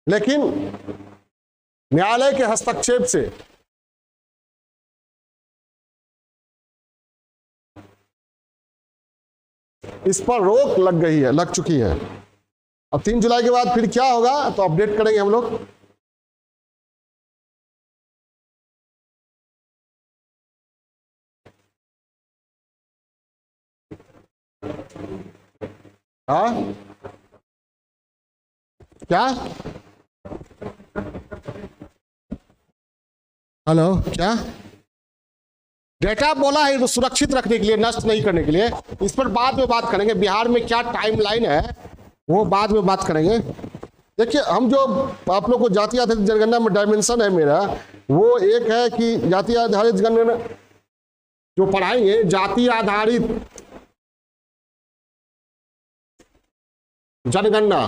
लेकिन न्यायालय के हस्तक्षेप से इस पर रोक लग चुकी है। अब 3 जुलाई के बाद फिर क्या होगा तो अपडेट करेंगे हम लोग। हाँ क्या? हेलो, क्या डेटा बोला है? तो सुरक्षित रखने के लिए, नष्ट नहीं करने के लिए। इस पर बाद में बात करेंगे। बिहार में क्या टाइमलाइन है वो बाद में बात करेंगे। देखिए, हम जो आप लोग को जाति आधारित जनगणना में डायमेंशन है मेरा, वो एक है कि जाति आधारित जनगणना जो पढ़ाएंगे, जाति आधारित जनगणना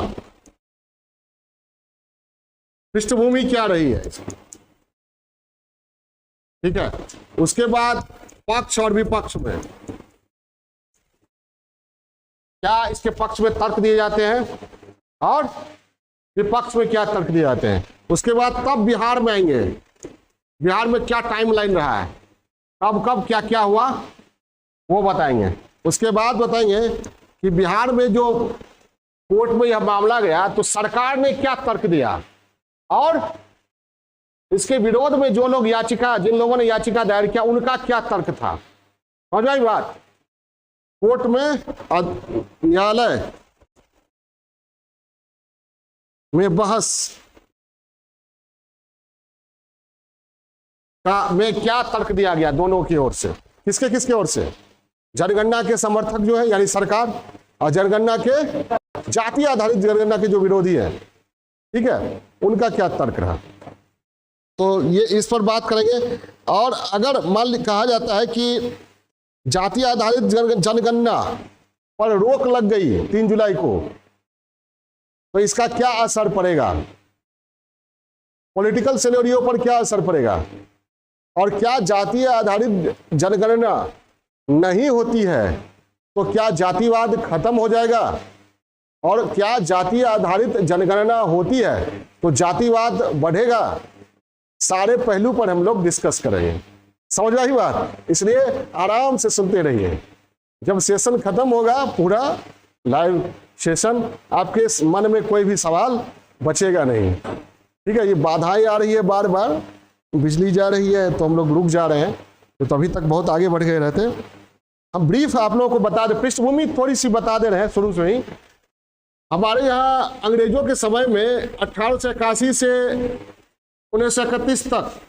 पृष्ठभूमि क्या रही है, ठीक है। उसके बाद पक्ष और विपक्ष में क्या इसके पक्ष में तर्क दिए जाते हैं और विपक्ष में क्या तर्क दिए जाते हैं। उसके बाद तब बिहार में आएंगे, बिहार में क्या टाइमलाइन रहा है, कब कब क्या क्या हुआ वो बताएंगे। उसके बाद बताएंगे कि बिहार में जो कोर्ट में यह मामला गया तो सरकार ने क्या तर्क दिया और इसके विरोध में जो लोग जिन लोगों ने याचिका दायर किया उनका क्या तर्क था। समझ आई बात? कोर्ट में, न्यायालय में बहस में क्या तर्क दिया गया दोनों की ओर से। किसके ओर से? जनगणना के समर्थक जो है यानी सरकार, और जनगणना के जाति आधारित जनगणना के जो विरोधी है, ठीक है, उनका क्या तर्क रहा। तो ये इस पर बात करेंगे। और अगर मान कहा जाता है कि जाति आधारित जनगणना पर रोक लग गई 3 जुलाई को, तो इसका क्या असर पड़ेगा, पॉलिटिकल सिनेरियो पर क्या असर पड़ेगा, और क्या जाति आधारित जनगणना नहीं होती है तो क्या जातिवाद खत्म हो जाएगा, और क्या जाति आधारित जनगणना होती है तो जातिवाद बढ़ेगा। सारे पहलू पर हम लोग डिस्कस करेंगे। समझ रही बात? इसलिए आराम से सुनते रहिए। जब सेशन खत्म होगा, पूरा लाइव सेशन, आपके मन में कोई भी सवाल बचेगा नहीं, ठीक है। ये बाधाएं आ रही है, बार बार बिजली जा रही है तो हम लोग रुक जा रहे हैं, तो अभी तक बहुत आगे बढ़ गए रहते। हम ब्रीफ आप लोगों को बता दें, पृष्ठभूमि थोड़ी सी बता दे रहे हैं शुरू से ही। हमारे यहाँ अंग्रेजों के समय में 1881 से 1931 तक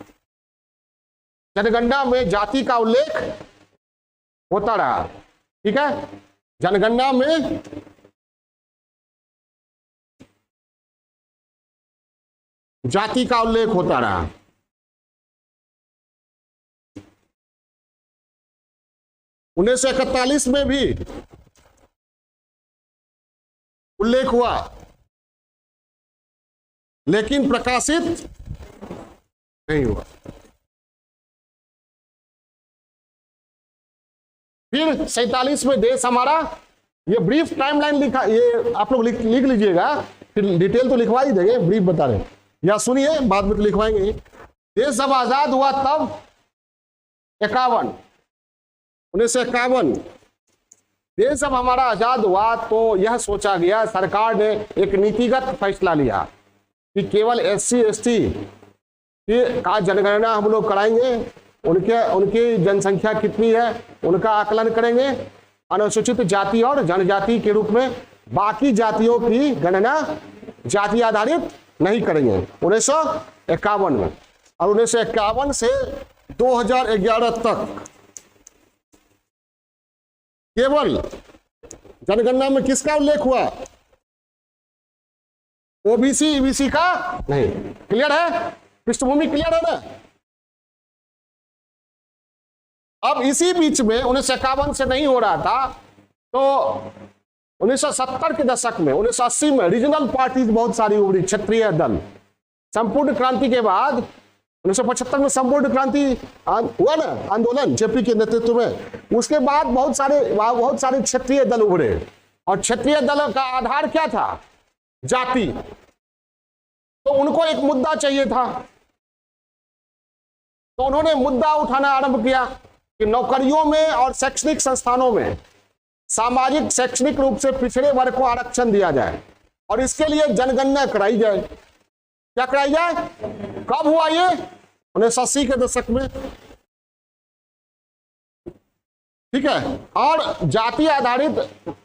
जनगणना में जाति का उल्लेख होता रहा, ठीक है। जनगणना में जाति का उल्लेख होता रहा। उन्नीस 1941 में भी उल्लेख हुआ, लेकिन प्रकाशित नहीं हुआ। फिर 47 में देश हमारा ये ब्रीफ टाइमलाइन लिखा, ये आप लोग लिख लीजिएगा, फिर डिटेल तो लिखवा ही देंगे, ब्रीफ बता रहे, या सुनिए बाद में तो लिखवाएंगे। देश जब आजाद हुआ तब 1951 देश जब हमारा आजाद हुआ तो यह सोचा गया, सरकार ने एक नीतिगत फैसला लिया कि केवल SC ST का जनगणना हम लोग कराएंगे, उनकी जनसंख्या कितनी है उनका आकलन करेंगे, अनुसूचित जाति और जनजाति के रूप में बाकी जातियों की गणना जाति आधारित नहीं करेंगे 1951 में। और 1951 से 2011 तक केवल जनगणना में किसका उल्लेख हुआ? OBC EBC का नहीं। क्लियर है? पृष्ठभूमि क्लियर है ना? अब इसी बीच में 1951 से नहीं हो रहा था तो 1970 के दशक में, 1980 में रीजनल पार्टीज बहुत सारी उभरी, क्षत्रिय दल। संपूर्ण क्रांति के बाद 1975 में संपूर्ण क्रांति हुआ ना आंदोलन JP के नेतृत्व में, उसके बाद बहुत सारे क्षेत्रीय दल उभरे। और क्षेत्रीय दल का आधार क्या था? जाति। तो उनको एक मुद्दा चाहिए था, तो उन्होंने मुद्दा उठाना आरंभ किया कि नौकरियों में और शैक्षणिक संस्थानों में सामाजिक शैक्षणिक रूप से पिछड़े वर्ग को आरक्षण दिया जाए और इसके लिए जनगणना कराई जाए। क्या कराई जाए? कब हुआ ये? 1980 के दशक में। ठीक है। और जाति आधारित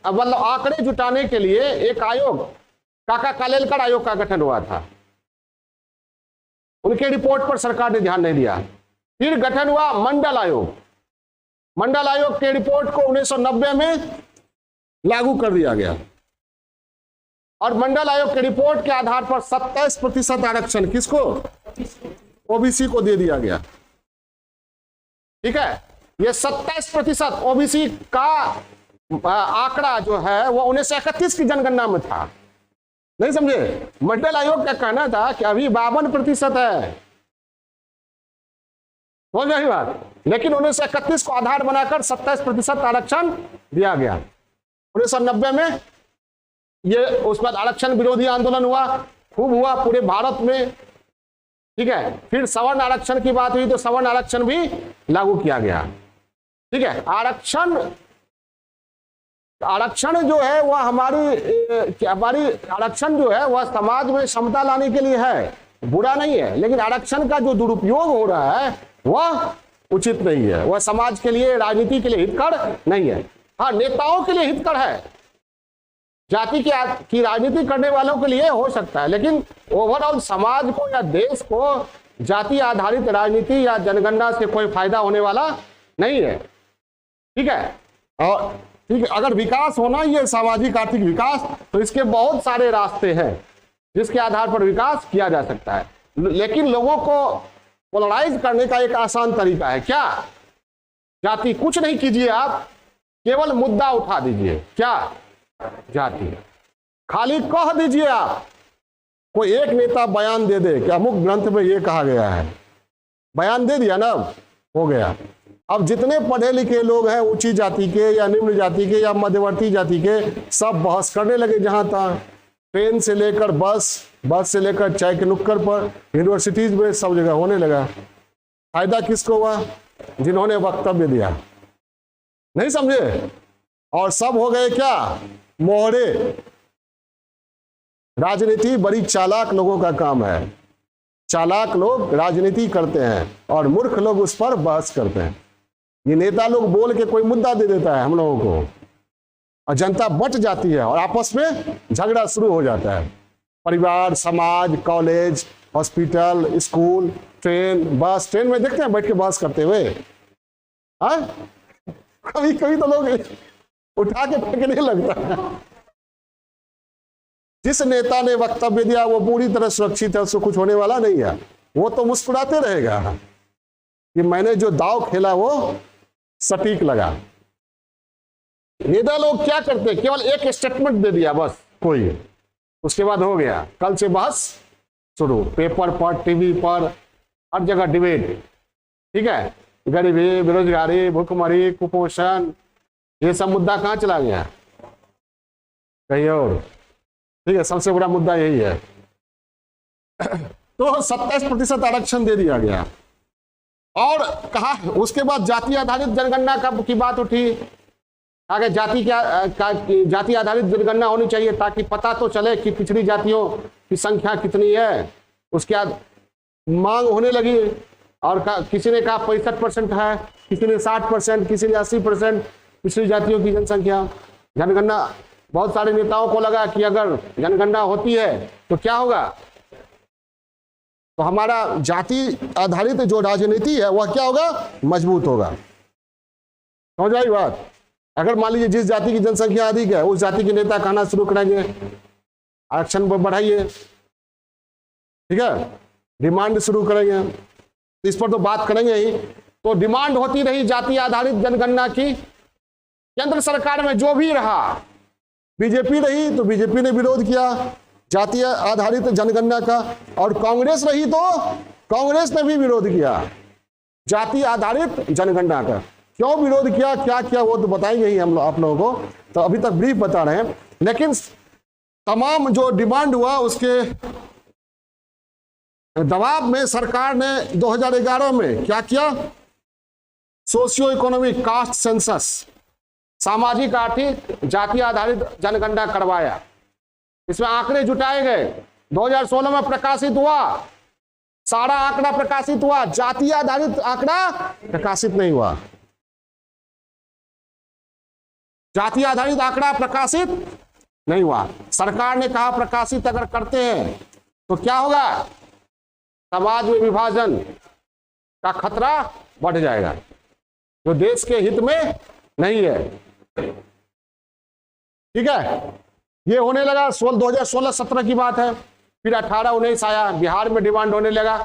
मतलब आंकड़े जुटाने के लिए एक आयोग, काका कालेलकर आयोग का गठन हुआ था। उनके रिपोर्ट पर सरकार ने ध्यान नहीं दिया। फिर गठन हुआ मंडल आयोग। मंडल आयोग के रिपोर्ट को 1990 में लागू कर दिया गया और मंडल आयोग के रिपोर्ट के आधार पर 27% आरक्षण किसको? OBC को दे दिया गया। ठीक है। ये 27% OBC का आंकड़ा जो है वो 1931 की जनगणना में था। नहीं समझे? मंडल आयोग का कहना था कि अभी 52% है, समझ रही बात। लेकिन 1931 को आधार बनाकर 27% आरक्षण दिया गया। 1990 में ये उस बाद आरक्षण विरोधी आंदोलन हुआ, खूब हुआ पूरे भारत में। ठीक है। फिर सवर्ण आरक्षण की बात हुई तो सवर्ण आरक्षण भी लागू किया गया। ठीक है। आरक्षण जो है वह हमारी आरक्षण जो है वह समाज में समता लाने के लिए है, बुरा नहीं है। लेकिन आरक्षण का जो दुरुपयोग हो रहा है वह उचित नहीं है, वह समाज के लिए, राजनीति के लिए हितकर नहीं है। हाँ, नेताओं के लिए हितकर है, जाति की राजनीति करने वालों के लिए हो सकता है, लेकिन ओवरऑल समाज को या देश को जाति आधारित राजनीति या जनगणना से कोई फायदा होने वाला नहीं है। ठीक है। और ठीक है, अगर विकास होना ही है, सामाजिक आर्थिक विकास, तो इसके बहुत सारे रास्ते हैं जिसके आधार पर विकास किया जा सकता है। लेकिन लोगों को पोलराइज करने का एक आसान तरीका है क्या? जाति। कुछ नहीं कीजिए, आप केवल मुद्दा उठा दीजिए। क्या? जाति। खाली कह दीजिए आप, कोई एक नेता बयान दे दे कि अमुक ग्रंथ में ये कहा गया है, बयान दे दिया ना, हो गया। अब जितने पढ़े लिखे लोग हैं, ऊंची जाति के या निम्न जाति के या मध्यवर्ती जाति के, सब बहस करने लगे। जहां तक ट्रेन से लेकर बस से लेकर चाय के नुक्कड़ पर, यूनिवर्सिटीज में, सब जगह होने लगा। फायदा किसको हुआ? जिन्होंने वक्तव्य दिया। नहीं समझे? और सब हो गए क्या? मोहरे। राजनीति बड़ी चालाक लोगों का काम है। चालाक लोग राजनीति करते हैं और मूर्ख लोग उस पर बहस करते हैं। ये नेता लोग बोल के कोई मुद्दा दे देता है हम लोगों को और जनता बट जाती है और आपस में झगड़ा शुरू हो जाता है। परिवार, समाज, कॉलेज, हॉस्पिटल, स्कूल, ट्रेन, बस। ट्रेन में देखते हैं बैठ के बहस करते हुए। कभी कभी तो लोग उठा के फेंकने लगता है। जिस नेता ने वक्तव्य दिया वो पूरी तरह सुरक्षित है, उसको कुछ होने वाला नहीं है। वो तो मुस्कुराते रहेगा कि मैंने जो दाव खेला वो सटीक लगा। नेता लोग क्या करते हैं? केवल एक स्टेटमेंट दे दिया बस कोई, उसके बाद हो गया, कल से बहस शुरू। पेपर पर, टीवी पर, हर जगह डिबेट। ठीक है। गरीबी, बेरोजगारी, भूखमरी, कुपोषण, ये सब मुद्दा कहां चला गया? कहीं और। ठीक है, सबसे बड़ा मुद्दा यही है। तो 27% आरक्षण दे दिया गया। और कहा उसके बाद जाति आधारित जनगणना की बात उठी। आगे जाति आधारित जनगणना होनी चाहिए ताकि पता तो चले कि पिछड़ी जातियों की संख्या कितनी है। उसके बाद मांग होने लगी और किसी ने कहा 65% है, किसी ने 60%, किसी ने 80% पिछड़ी जातियों की जनसंख्या। जनगणना, बहुत सारे नेताओं को लगा कि अगर जनगणना होती है तो क्या होगा, तो हमारा जाति आधारित जो राजनीति है वह क्या होगा, मजबूत होगा। समझ आई बात। अगर मान लीजिए जिस जाति की जनसंख्या अधिक है उस जाति के नेता कहना शुरू करेंगे आरक्षण बढ़ाइए, ठीक है, डिमांड शुरू करेंगे, इस पर तो बात करेंगे ही। तो डिमांड होती रही जाति आधारित जनगणना की। केंद्र सरकार में जो भी रहा, बीजेपी रही तो बीजेपी ने विरोध किया जाति आधारित जनगणना का, और कांग्रेस रही तो कांग्रेस ने भी विरोध किया जाति आधारित जनगणना का। क्यों विरोध किया, क्या किया, वो तो बताएंगे ही हम आप लोगों को, तो अभी तक ब्रीफ बता रहे हैं। लेकिन तमाम जो डिमांड हुआ उसके दबाव में सरकार ने 2011 में क्या किया, सोशियो इकोनॉमिक कास्ट सेंसस, सामाजिक आर्थिक जाति आधारित जनगणना करवाया। इसमें आंकड़े जुटाए गए, 2016 में प्रकाशित हुआ, सारा आंकड़ा प्रकाशित हुआ, जाति आधारित आंकड़ा प्रकाशित नहीं हुआ। जाति आधारित आंकड़ा प्रकाशित नहीं हुआ। सरकार ने कहा प्रकाशित अगर करते हैं तो क्या होगा, समाज में विभाजन का खतरा बढ़ जाएगा, जो देश के हित में नहीं है। ठीक है, ये होने लगा 2016-17 की बात है। फिर 18-19 आया, बिहार में डिमांड होने लगा।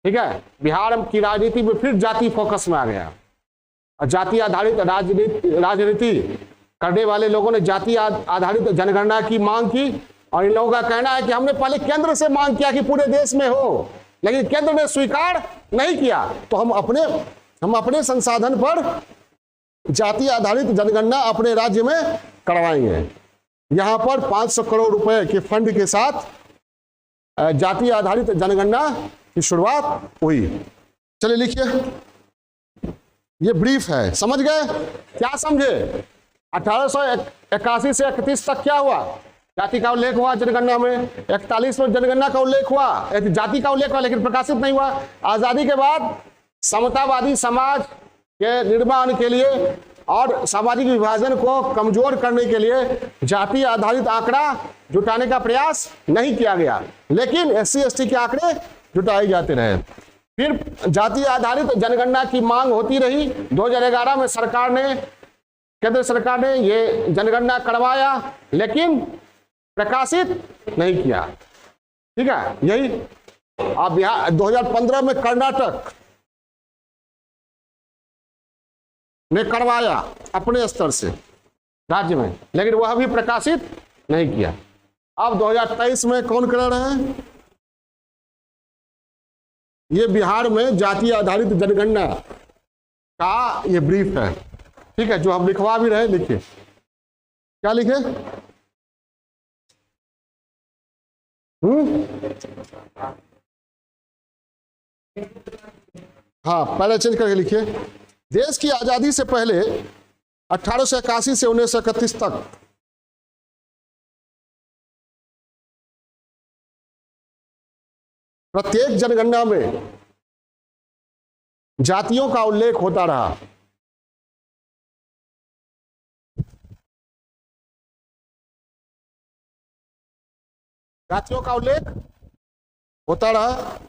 ठीक है, बिहार की राजनीति में फिर जाति फोकस में आ गया और जाति आधारित राजनीति करने वाले लोगों ने जाति आधारित जनगणना की मांग की। और इन लोगों का कहना है कि हमने पहले केंद्र से मांग किया कि पूरे देश में हो, लेकिन केंद्र ने स्वीकार नहीं किया, तो हम अपने संसाधन पर जाति आधारित जनगणना अपने राज्य में करवाएंगे। यहां पर 500 करोड़ रुपए के फंड के साथ जाति आधारित जनगणना की शुरुआत हुई। चलिए लिखिए, ये ब्रीफ है, समझ गए, क्या समझे। 1881 से 31 तक क्या हुआ, जाति का उल्लेख हुआ जनगणना में। 41 में जनगणना का उल्लेख हुआ, जाति का उल्लेख हुआ, लेकिन प्रकाशित नहीं हुआ। आजादी के बाद समतावादी समाज के निर्माण के लिए और सामाजिक विभाजन को कमजोर करने के लिए जाति आधारित आंकड़ा जुटाने का प्रयास नहीं किया गया, लेकिन SC/ST के आंकड़े जुटाए जाते रहे। फिर जाति आधारित जनगणना की मांग होती रही। 2011 में केंद्र सरकार ने ये जनगणना करवाया, लेकिन प्रकाशित नहीं किया। ठीक है, यही अब बिहार 2015 में कर्नाटक ने करवाया अपने स्तर से राज्य में, लेकिन वह भी प्रकाशित नहीं किया। अब 2023 में कौन कर रहे हैं, ये बिहार में जाति आधारित जनगणना का ये ब्रीफ है। ठीक है, जो हम लिखवा भी रहे, लिखिए, क्या लिखे, हाँ पहले चेंज करके लिखिए। देश की आजादी से पहले 1881 से 1931 तक प्रत्येक जनगणना में जातियों का उल्लेख होता रहा। जातियों का उल्लेख होता रहा।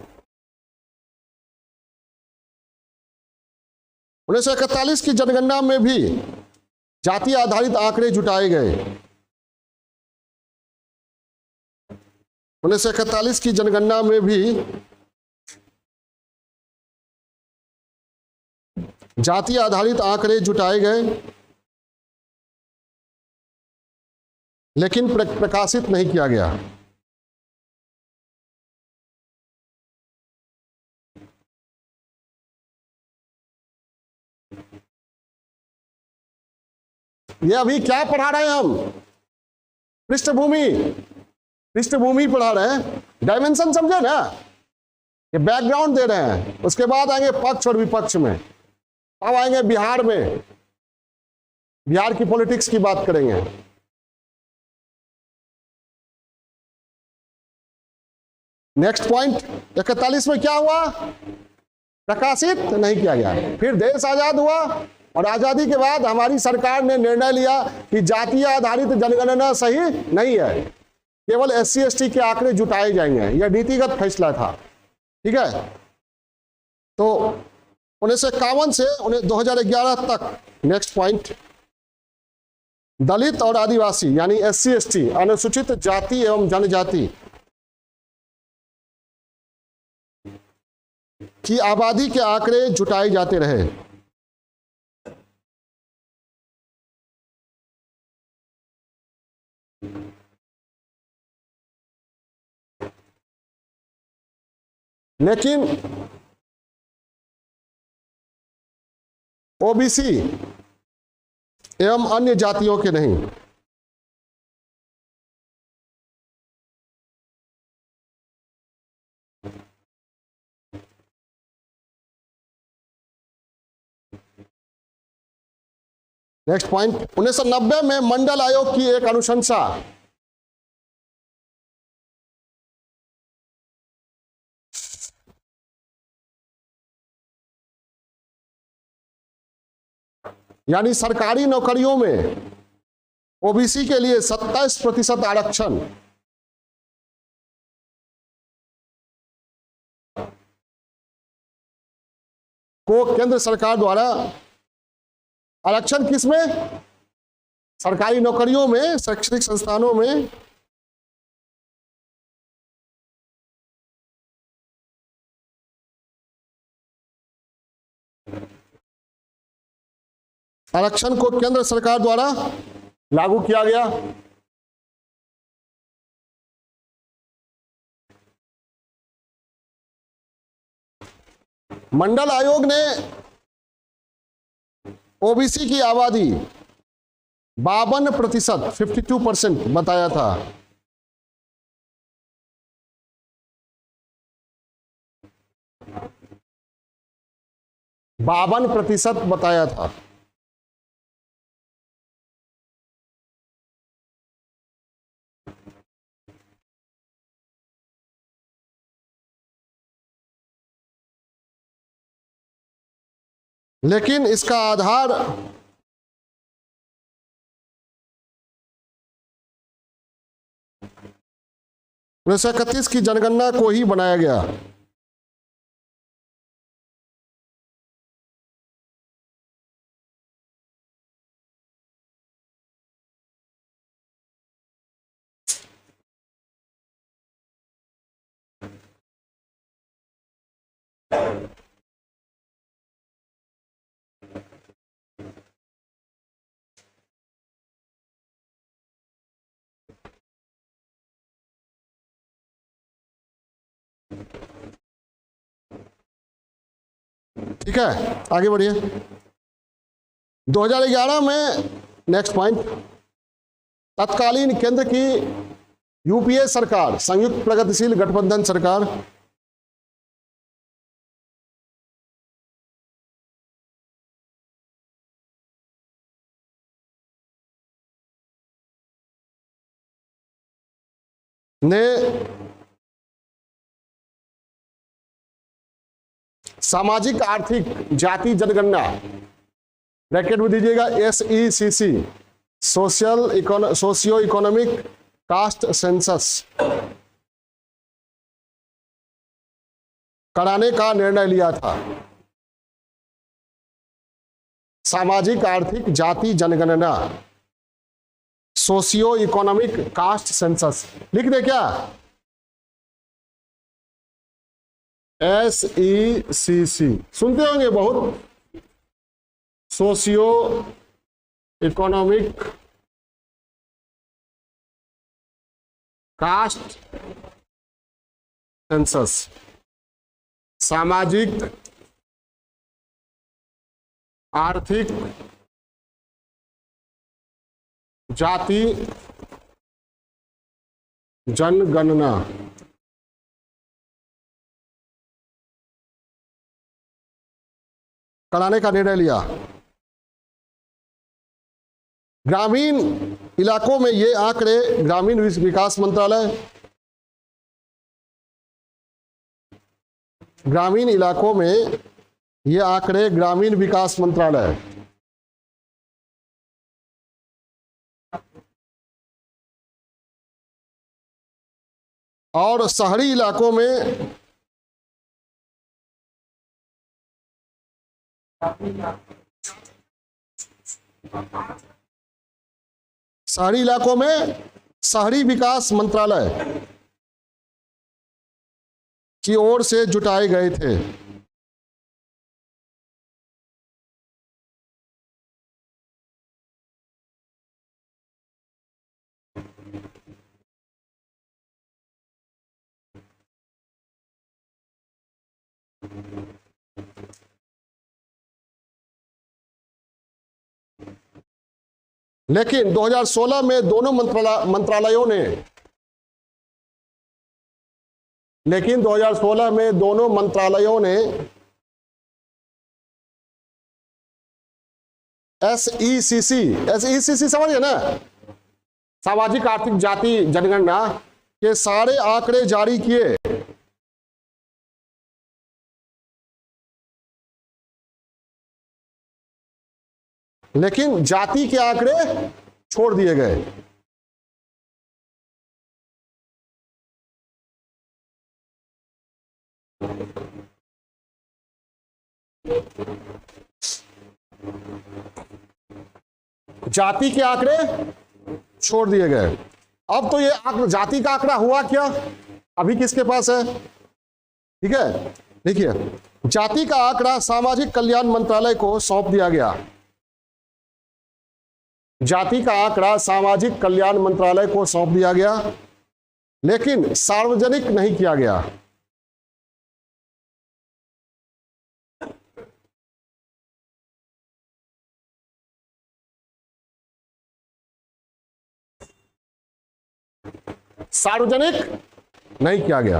1941 की जनगणना में भी जाति आधारित आंकड़े जुटाए गए। 1941 की जनगणना में भी जाति आधारित आंकड़े जुटाए गए, लेकिन प्रकाशित नहीं किया गया। ये अभी क्या पढ़ा रहे हैं हम, पृष्ठभूमि, पृष्ठभूमि पढ़ा रहे हैं, डायमेंशन समझे ना, ये बैकग्राउंड दे रहे हैं। उसके बाद आएंगे पक्ष और विपक्ष में, अब आएंगे बिहार में, बिहार की पॉलिटिक्स की बात करेंगे। नेक्स्ट पॉइंट 41 में क्या हुआ, प्रकाशित नहीं किया गया। फिर देश आजाद हुआ और आजादी के बाद हमारी सरकार ने निर्णय लिया कि जातीय आधारित जनगणना सही नहीं है, केवल SC ST के आंकड़े जुटाए जाएंगे। यह नीतिगत फैसला था, ठीक है। तो 1951 से 2011 तक, नेक्स्ट पॉइंट, दलित और आदिवासी यानी SC ST अनुसूचित जाति एवं जनजाति की आबादी के आंकड़े जुटाए जाते रहे। लेकिन OBC एवं अन्य जातियों के नहीं। नेक्स्ट पॉइंट, 1990 में मंडल आयोग की एक अनुशंसा यानी सरकारी नौकरियों में OBC के लिए 27% आरक्षण को केंद्र सरकार द्वारा, आरक्षण किसमें, सरकारी नौकरियों में, शैक्षणिक संस्थानों में, आरक्षण को केंद्र सरकार द्वारा लागू किया गया। मंडल आयोग ने OBC की आबादी 52%, 52% बताया था। बावन प्रतिशत बताया था। लेकिन इसका आधार उन्नीस 1931 की जनगणना को ही बनाया गया। ठीक है, आगे बढ़िए। 2011 में, नेक्स्ट पॉइंट, तत्कालीन केंद्र की UPA सरकार, संयुक्त प्रगतिशील गठबंधन सरकार, ने सामाजिक आर्थिक जाति जनगणना, ब्रैकेट में दीजिएगा SECC, socio economic caste census, कराने का निर्णय लिया था। सामाजिक आर्थिक जाति जनगणना, सोशियो इकोनॉमिक कास्ट सेंसस, लिख दे क्या, SECC, सुनते होंगे बहुत, सोशियो इकोनॉमिक कास्ट सेंसस, सामाजिक आर्थिक जाति जनगणना कराने का निर्णय लिया। ग्रामीण इलाकों में ये आंकड़े ग्रामीण विकास मंत्रालय, ग्रामीण इलाकों में ये आंकड़े ग्रामीण विकास मंत्रालय, और शहरी इलाकों में शहरी विकास मंत्रालय की ओर से जुटाए गए थे। लेकिन 2016 में दोनों मंत्रालयों ने SECC समझिए ना, सामाजिक आर्थिक जाति जनगणना के सारे आंकड़े जारी किए। लेकिन जाति के आंकड़े छोड़ दिए गए। जाति के आंकड़े छोड़ दिए गए। अब तो ये जाति का आंकड़ा हुआ क्या, अभी किसके पास है? ठीक है, देखिए, जाति का आंकड़ा सामाजिक कल्याण मंत्रालय को सौंप दिया गया। जाति का आंकड़ा सामाजिक कल्याण मंत्रालय को सौंप दिया गया, लेकिन सार्वजनिक नहीं किया गया। सार्वजनिक नहीं किया गया।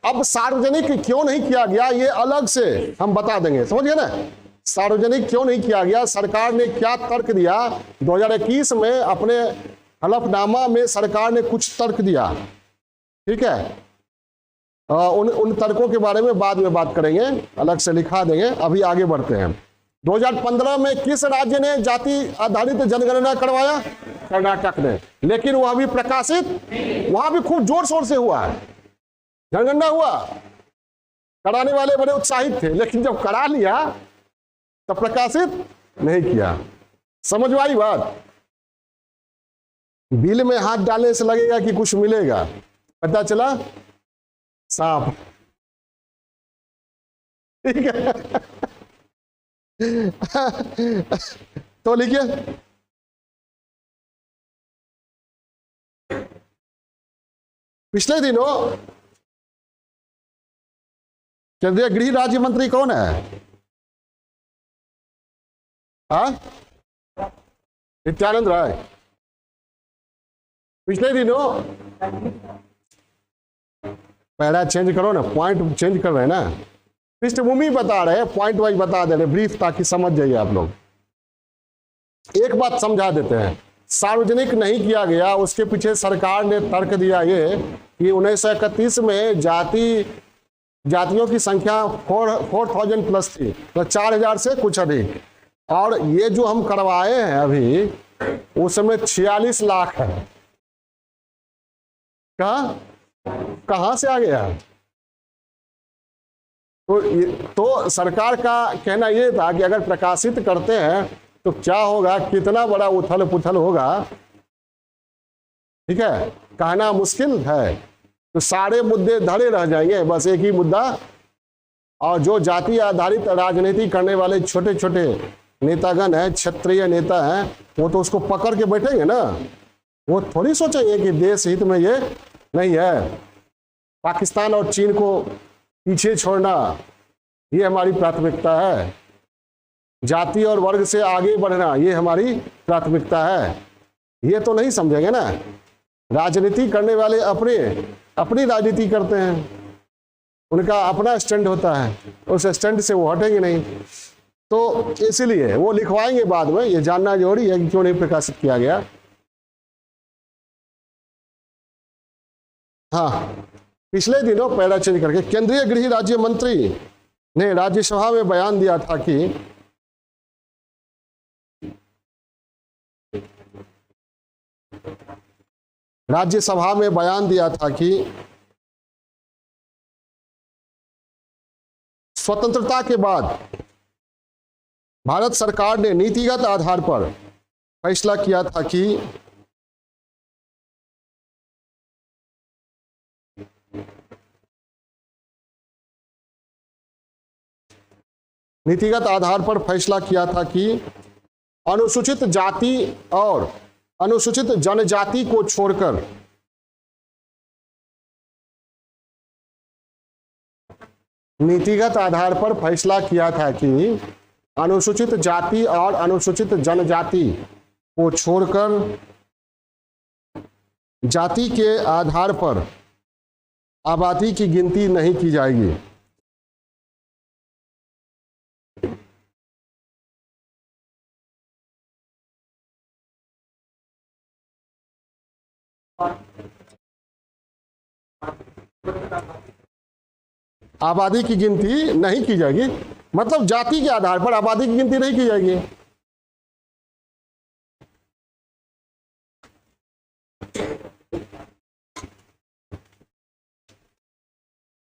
अब सार्वजनिक क्यों नहीं किया गया, ये अलग से हम बता देंगे, समझिए ना। सार्वजनिक क्यों नहीं किया गया, सरकार ने क्या तर्क दिया? 2021 में अपने हलफनामा में सरकार ने कुछ तर्क दिया, ठीक है। उन तर्कों के बारे में बाद में बात करेंगे, अलग से लिखा देंगे। अभी आगे बढ़ते हैं। 2015 में किस राज्य ने जाति आधारित जनगणना करवाया? कर्नाटक ने। लेकिन वह भी प्रकाशित, वहां भी खूब जोर शोर से हुआ है, जनगणना हुआ, कराने वाले बड़े उत्साहित थे, लेकिन जब करा लिया तब प्रकाशित नहीं किया। समझ में आई बात? बिल में हाथ डालने से लगेगा कि कुछ मिलेगा, पता चला सांप। ठीक है। तो लिखिए, पिछले दिनों केंद्रीय गृह राज्य मंत्री कौन है? नित्यानंद राय। पिछले दिनों, पैरा चेंज करो ना, पॉइंट चेंज कर रहे हैं ना, पृष्ठभूमि बता रहे हैं, पॉइंट वाइज बता दे रहे ब्रीफ, ताकि समझ जाइए आप लोग। एक बात समझा देते हैं, सार्वजनिक नहीं किया गया, उसके पीछे सरकार ने तर्क दिया ये कि 1931 में जातियों की संख्या 4000 प्लस थी, तो 4000 से कुछ अधिक, और ये जो हम करवाए हैं अभी, उसमें 46 लाख है। कहां से आ गया? तो सरकार का कहना यह था कि अगर प्रकाशित करते हैं तो क्या होगा, कितना बड़ा उथल पुथल होगा, ठीक है, कहना मुश्किल है। तो सारे मुद्दे धरे रह जाएंगे, बस एक ही मुद्दा। और जो जाति आधारित राजनीति करने वाले छोटे छोटे नेतागण हैं, क्षेत्रीय नेता हैं, वो तो उसको पकड़ के बैठेंगे ना, वो थोड़ी सोचेंगे कि देश हित में ये नहीं है, पाकिस्तान और चीन को पीछे छोड़ना ये हमारी प्राथमिकता है, जाति और वर्ग से आगे बढ़ना ये हमारी प्राथमिकता है, ये तो नहीं समझेंगे ना। राजनीति करने वाले अपनी राजनीति करते हैं, उनका अपना स्टैंड होता है, उस स्टैंड से वो हटेंगे नहीं। तो इसीलिए वो लिखवाएंगे बाद में, ये जानना जरूरी है कि क्यों नहीं प्रकाशित किया गया। हाँ, पिछले दिनों पैरा चेंज करके केंद्रीय गृह राज्य मंत्री ने राज्यसभा में बयान दिया था कि स्वतंत्रता के बाद भारत सरकार ने नीतिगत आधार पर फैसला किया था कि अनुसूचित जाति और अनुसूचित जनजाति को छोड़कर नीतिगत आधार पर फैसला किया था कि अनुसूचित जाति और अनुसूचित जनजाति को छोड़कर जाति के आधार पर आबादी की गिनती नहीं की जाएगी। आबादी की गिनती नहीं की जाएगी, मतलब जाति के आधार पर आबादी की गिनती नहीं की जाएगी।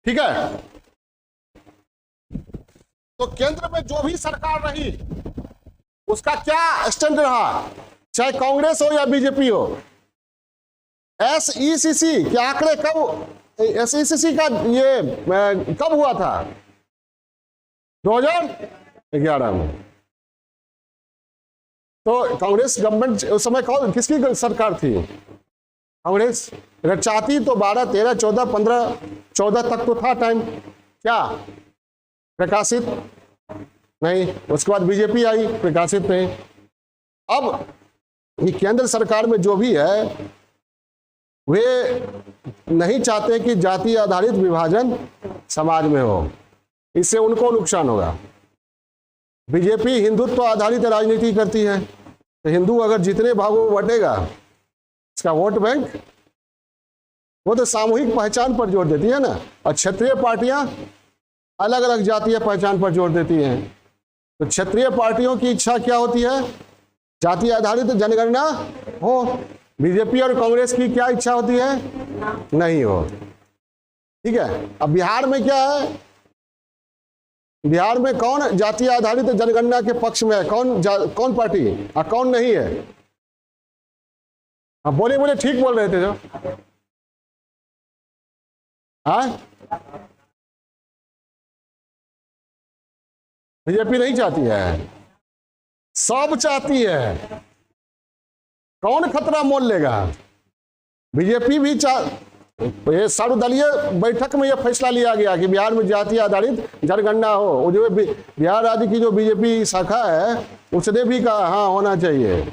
ठीक है, तो केंद्र में जो भी सरकार रही उसका क्या स्टैंड रहा, चाहे कांग्रेस हो या बीजेपी हो। SECC के आंकड़े SECC का ये कब हुआ था? 2011 में। तो कांग्रेस गवर्नमेंट उस समय किसकी सरकार थी? कांग्रेस। अगर चाहती तो 12, 13, 14, 15, 14 तक तो था टाइम क्या प्रकाशित नहीं, उसके बाद बीजेपी आई, प्रकाशित नहीं। अब ये केंद्र सरकार में जो भी है वे नहीं चाहते कि जाति आधारित विभाजन समाज में हो, इससे उनको नुकसान होगा। बीजेपी हिंदुत्व आधारित राजनीति करती है, तो हिंदू अगर जितने भागों में बटेगा इसका वोट बैंक, वो तो सामूहिक पहचान पर जोर देती है ना, और क्षेत्रीय पार्टियां अलग अलग जातीय पहचान पर जोर देती हैं। तो क्षेत्रीय पार्टियों की इच्छा क्या होती है? जाति आधारित जनगणना हो। बीजेपी और कांग्रेस की क्या इच्छा होती है? नहीं हो। ठीक है, अब बिहार में क्या है? बिहार में कौन जाति आधारित जनगणना के पक्ष में है? कौन पार्टी और कौन नहीं है? अब बोले ठीक बोल रहे थे जो। हाँ, बीजेपी नहीं चाहती है, सब चाहती है। कौन खतरा मोल लेगा? बीजेपी भी ये सर्वदलीय बैठक में यह फैसला लिया गया कि बिहार में जाति आधारित जनगणना हो। वो जो बिहार राज्य की जो बीजेपी शाखा है उसने भी कहा हाँ होना चाहिए।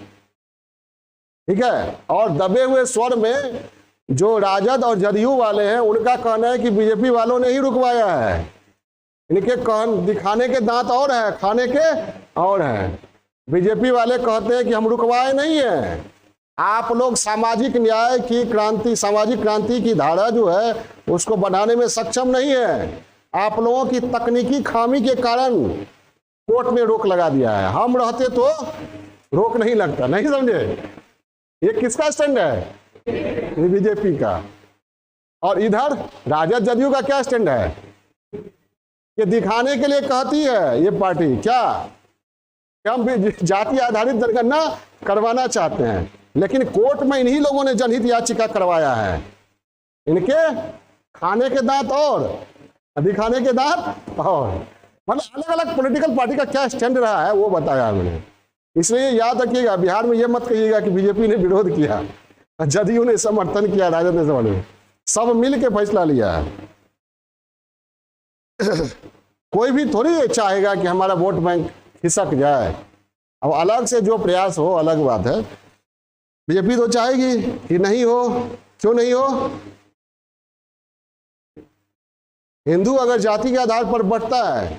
ठीक है, और दबे हुए स्वर में जो राजद और जदयू वाले हैं उनका कहना है कि बीजेपी वालों ने ही रुकवाया है। इनके दिखाने के दांत और है, खाने के और हैं। बीजेपी वाले कहते हैं कि हम रुकवाए नहीं है, आप लोग सामाजिक न्याय की क्रांति, सामाजिक क्रांति की धारा जो है उसको बढ़ाने में सक्षम नहीं है। आप लोगों की तकनीकी खामी के कारण कोर्ट ने रोक लगा दिया है, हम रहते तो रोक नहीं लगता। नहीं समझे? ये किसका स्टैंड है? बीजेपी का। और इधर राजद जदयू का क्या स्टैंड है? ये दिखाने के लिए कहती है ये पार्टी क्या हम जाति आधारित जनगणना करवाना चाहते हैं, लेकिन कोर्ट में इन्हीं लोगों ने जनहित याचिका करवाया है। इनके खाने के दांत और दिखाने के दांत और, मतलब अलग अलग पॉलिटिकल पार्टी का क्या स्टैंड रहा है वो बताया मैंने। इसलिए याद रखिएगा, बिहार में ये मत कहिएगा कि बीजेपी ने विरोध किया, जदयू ने समर्थन किया, राजद ने समर्थन, सब मिल के फैसला लिया है। कोई भी थोड़ी ये चाहेगा कि हमारा वोट बैंक खिसक जाए। अब अलग से जो प्रयास हो अलग बात है, बीजेपी तो चाहेगी कि नहीं हो। क्यों नहीं हो? हिंदू अगर जाति के आधार पर बढ़ता है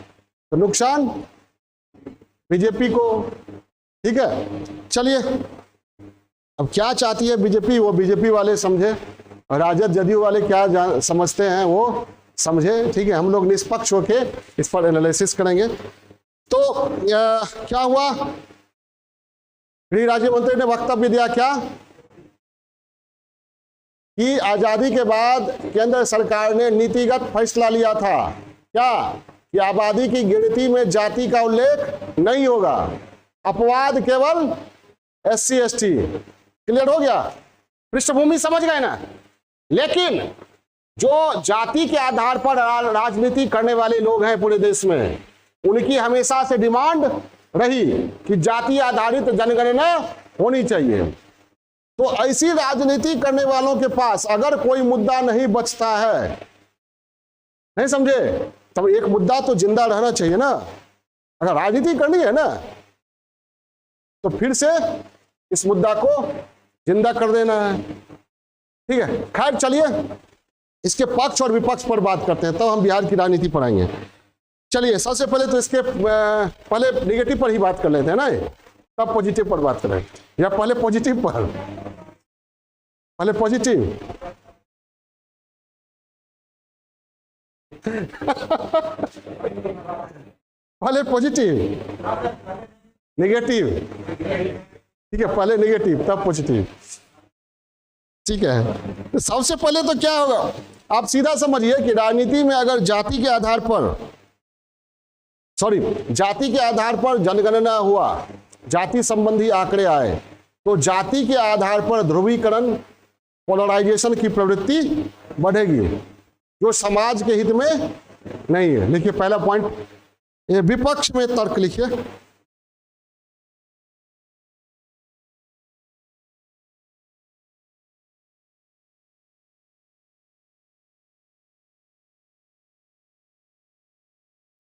तो नुकसान बीजेपी को। ठीक है, चलिए अब क्या चाहती है बीजेपी वो बीजेपी वाले समझे, और राजद जदयू वाले क्या समझते हैं वो समझे। ठीक है, हम लोग निष्पक्ष होके इस पर एनालिसिस करेंगे। तो क्या हुआ, गृह राज्य मंत्री ने वक्तव्य दिया क्या कि आजादी के बाद केंद्र सरकार ने नीतिगत फैसला लिया था क्या कि आबादी की गिनती में जाति का उल्लेख नहीं होगा, अपवाद केवल SC ST। क्लियर हो गया, पृष्ठभूमि समझ गए ना। लेकिन जो जाति के आधार पर राजनीति करने वाले लोग हैं पूरे देश में, उनकी हमेशा से डिमांड रही कि जाति आधारित जनगणना होनी चाहिए। तो ऐसी राजनीति करने वालों के पास अगर कोई मुद्दा नहीं बचता है, नहीं समझे, तब एक मुद्दा तो जिंदा रहना चाहिए ना। अगर राजनीति करनी है ना तो फिर से इस मुद्दा को जिंदा कर देना है। ठीक है, खैर चलिए इसके पक्ष और विपक्ष पर बात करते हैं, तब हम बिहार की राजनीति पर आएंगे। चलिए सबसे पहले तो इसके पहले निगेटिव पर ही बात कर लेते हैं ना, तब पॉजिटिव पर बात करें, या पहले पॉजिटिव पर, पहले पॉजिटिव। पहले पॉजिटिव निगेटिव, ठीक है, पहले निगेटिव तब पॉजिटिव। ठीक है, तो सबसे पहले तो क्या होगा, आप सीधा समझिए कि राजनीति में अगर जाति के आधार पर जनगणना हुआ, जाति संबंधी आंकड़े आए, तो जाति के आधार पर ध्रुवीकरण, पोलराइजेशन की प्रवृत्ति बढ़ेगी, जो समाज के हित में नहीं है। लिखिए पहला पॉइंट, ये विपक्ष में तर्क लिखिए।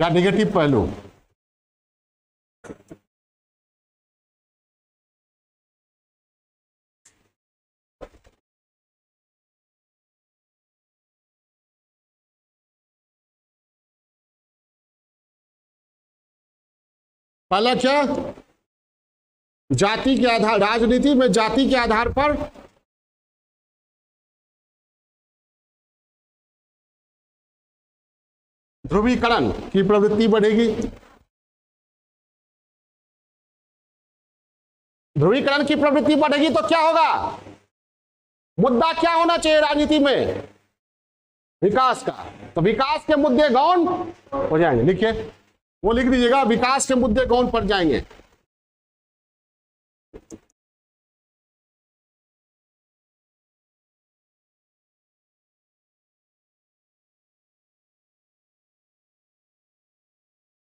क्या निगेटिव पहलू, पहला क्या, जाति के आधार, राजनीति में जाति के आधार पर ध्रुवीकरण की प्रवृत्ति बढ़ेगी। ध्रुवीकरण की प्रवृत्ति बढ़ेगी तो क्या होगा, मुद्दा क्या होना चाहिए राजनीति में, विकास का। तो विकास के मुद्दे गौण हो जाएंगे। लिखिए, वो लिख दीजिएगा, विकास के मुद्दे गौण पड़ जाएंगे।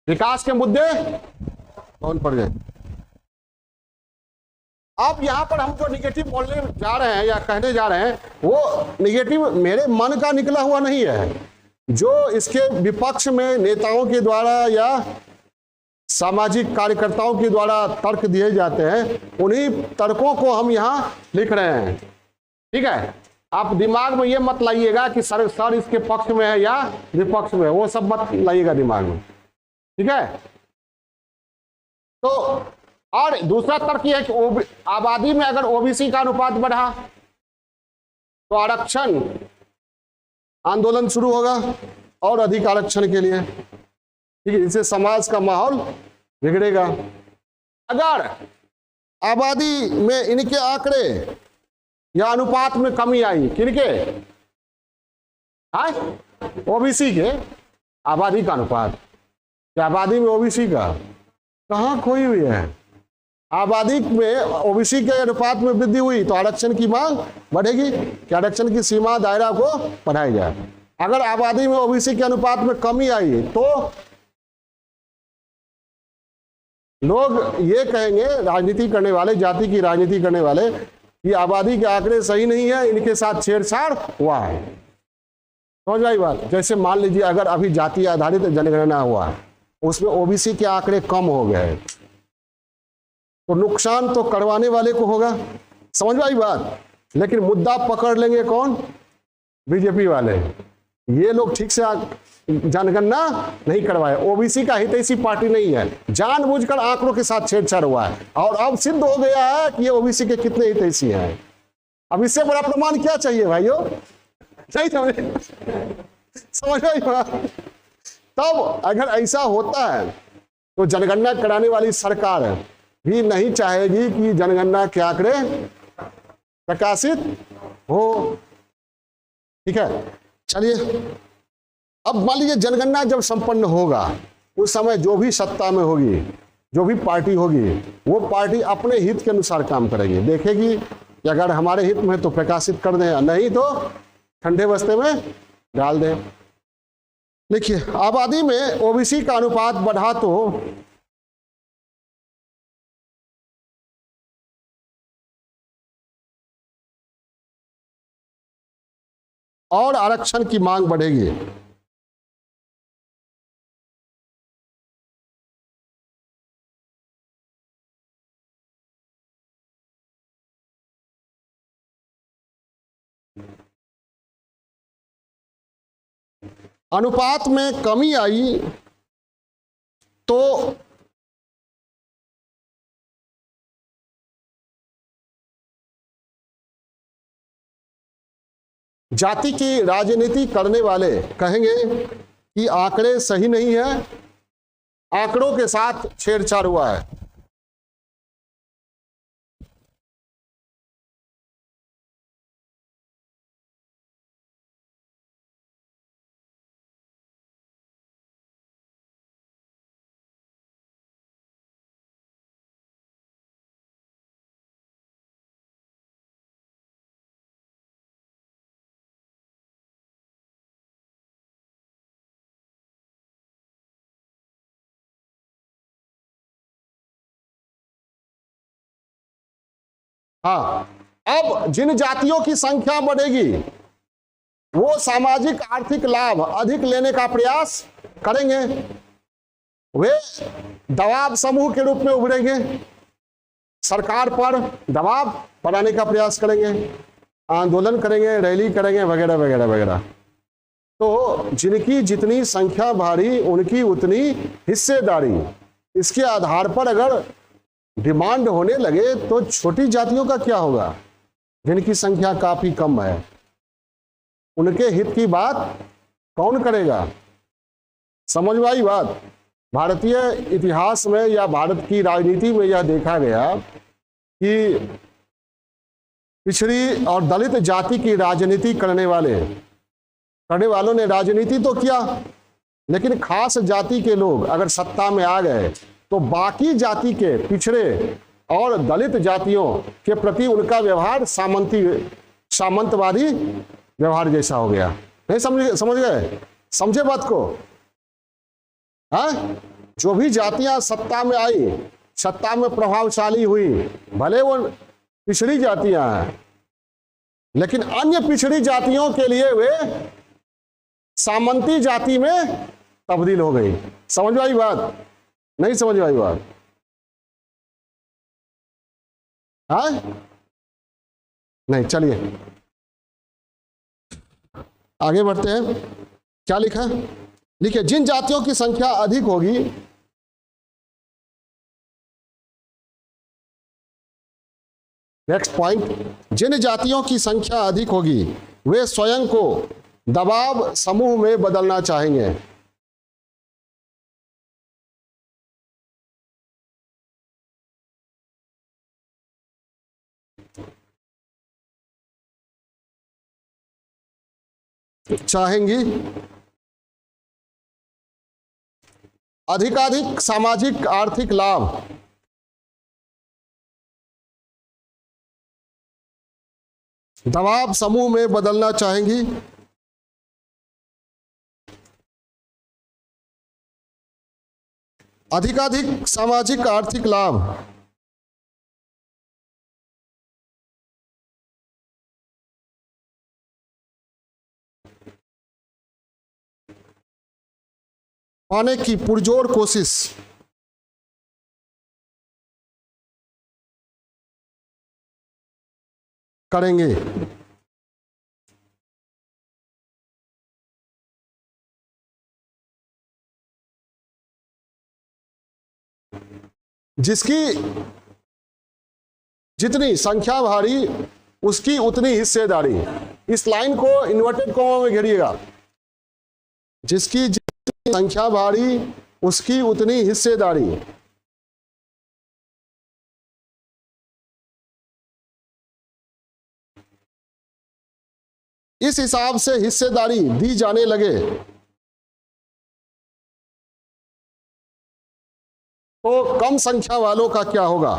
विकास के मुद्दे कौन पड़ गए। अब यहां पर हम जो निगेटिव बोलने जा रहे हैं या कहने जा रहे हैं, वो निगेटिव मेरे मन का निकला हुआ नहीं है। जो इसके विपक्ष में नेताओं के द्वारा या सामाजिक कार्यकर्ताओं के द्वारा तर्क दिए जाते हैं, उन्हीं तर्कों को हम यहां लिख रहे हैं। ठीक है, आप दिमाग में ये मत लाइएगा कि सर इसके पक्ष में है या विपक्ष में है, वो सब मत लाइएगा दिमाग में। ठीक है, तो और दूसरा तर्क यह है कि आबादी में अगर ओबीसी का अनुपात बढ़ा तो आरक्षण आंदोलन शुरू होगा और अधिक आरक्षण के लिए। ठीक है, इससे समाज का माहौल बिगड़ेगा। अगर आबादी में इनके आंकड़े या अनुपात में कमी आई, किनके, ओबीसी के, आबादी का अनुपात, आबादी में ओबीसी का कहां खोई हुई है। आबादी में ओबीसी के अनुपात में वृद्धि हुई तो आरक्षण की मांग बढ़ेगी कि आरक्षण की सीमा दायरा को बढ़ाया जाए। अगर आबादी में ओबीसी के अनुपात में कमी आई तो लोग ये कहेंगे, राजनीति करने वाले, जाति की राजनीति करने वाले, कि आबादी के आंकड़े सही नहीं है, इनके साथ छेड़छाड़ हुआ है। समझ आई बात? जैसे मान लीजिए अगर अभी जाति आधारित जनगणना हुआ है, उसमें ओबीसी के आंकड़े कम हो गए, तो नुकसान तो करवाने वाले को होगा। समझ आई बात? लेकिन मुद्दा पकड़ लेंगे कौन? बीजेपी वाले। ये लोग ठीक से जनगणना नहीं करवाए, ओबीसी का हितैषी पार्टी नहीं है, जानबूझकर आंकड़ों के साथ छेड़छाड़ हुआ है, और अब सिद्ध हो गया है कि ये ओबीसी के कितने हितैषी हैं। अब इससे बड़ा प्रमाण क्या चाहिए भाइयों? नहीं समझ आई बात? तब अगर ऐसा होता है तो जनगणना कराने वाली सरकार भी नहीं चाहेगी कि जनगणना के आंकड़े प्रकाशित हो। ठीक है, चलिए अब मान लीजिए जनगणना जब संपन्न होगा, उस समय जो भी सत्ता में होगी, जो भी पार्टी होगी, वो पार्टी अपने हित के अनुसार काम करेगी, देखेगी कि अगर हमारे हित में तो प्रकाशित कर दें, नहीं तो ठंडे बस्ते में डाल दें। देखिए आबादी में ओबीसी का अनुपात बढ़ा तो और आरक्षण की मांग बढ़ेगी। अनुपात में कमी आई तो जाति की राजनीति करने वाले कहेंगे कि आंकड़े सही नहीं है, आंकड़ों के साथ छेड़छाड़ हुआ है। हाँ, अब जिन जातियों की संख्या बढ़ेगी वो सामाजिक आर्थिक लाभ अधिक लेने का प्रयास करेंगे, वे दबाव समूह के रूप में उभरेंगे, सरकार पर दबाव बनाने का प्रयास करेंगे, आंदोलन करेंगे, रैली करेंगे, वगैरह वगैरह वगैरह। तो जिनकी जितनी संख्या भारी उनकी उतनी हिस्सेदारी, इसके आधार पर अगर डिमांड होने लगे तो छोटी जातियों का क्या होगा, जिनकी संख्या काफी कम है, उनके हित की बात कौन करेगा? समझ में आई बात? भारतीय इतिहास में या भारत की राजनीति में यह देखा गया कि पिछड़ी और दलित जाति की राजनीति करने वालों ने राजनीति तो किया, लेकिन खास जाति के लोग अगर सत्ता में आ गए तो बाकी जाति के पिछड़े और दलित जातियों के प्रति उनका व्यवहार सामंतवादी व्यवहार जैसा हो गया। नहीं समझ गए? समझे बात को? हाँ, जो भी जातियां सत्ता में आई, सत्ता में प्रभावशाली हुई, भले वो पिछड़ी जातियां हैं, लेकिन अन्य पिछड़ी जातियों के लिए वे सामंती जाति में तब्दील हो गई। समझ आई बात? नहीं समझ आई बात? हाँ नहीं, चलिए आगे बढ़ते हैं। क्या लिखा? लिखिए, जिन जातियों की संख्या अधिक होगी नेक्स्ट पॉइंट, जिन जातियों की संख्या अधिक होगी वे स्वयं को दबाव समूह में बदलना चाहेंगे। चाहेंगी अधिकाधिक सामाजिक आर्थिक लाभ, दबाव समूह में बदलना चाहेंगी, अधिकाधिक सामाजिक आर्थिक लाभ पाने की पुरजोर कोशिश करेंगे। जिसकी जितनी संख्या भारी उसकी उतनी हिस्सेदारी। इस लाइन को इन्वर्टेड कॉमा में घेरिएगा। जिसकी जितनी संख्या भारी उसकी उतनी हिस्सेदारी। इस हिसाब से हिस्सेदारी दी जाने लगे तो कम संख्या वालों का क्या होगा?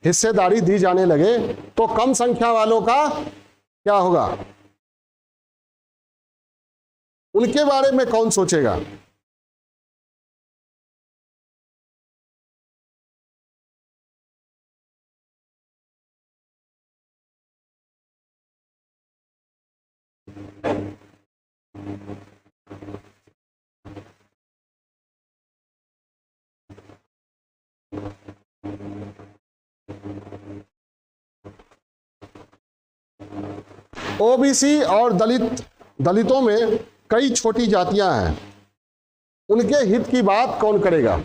हिस्सेदारी दी जाने लगे तो कम संख्या वालों का क्या होगा? उनके बारे में कौन सोचेगा? ओबीसी और दलितों में कई छोटी जातियां हैं, उनके हित की बात कौन करेगा?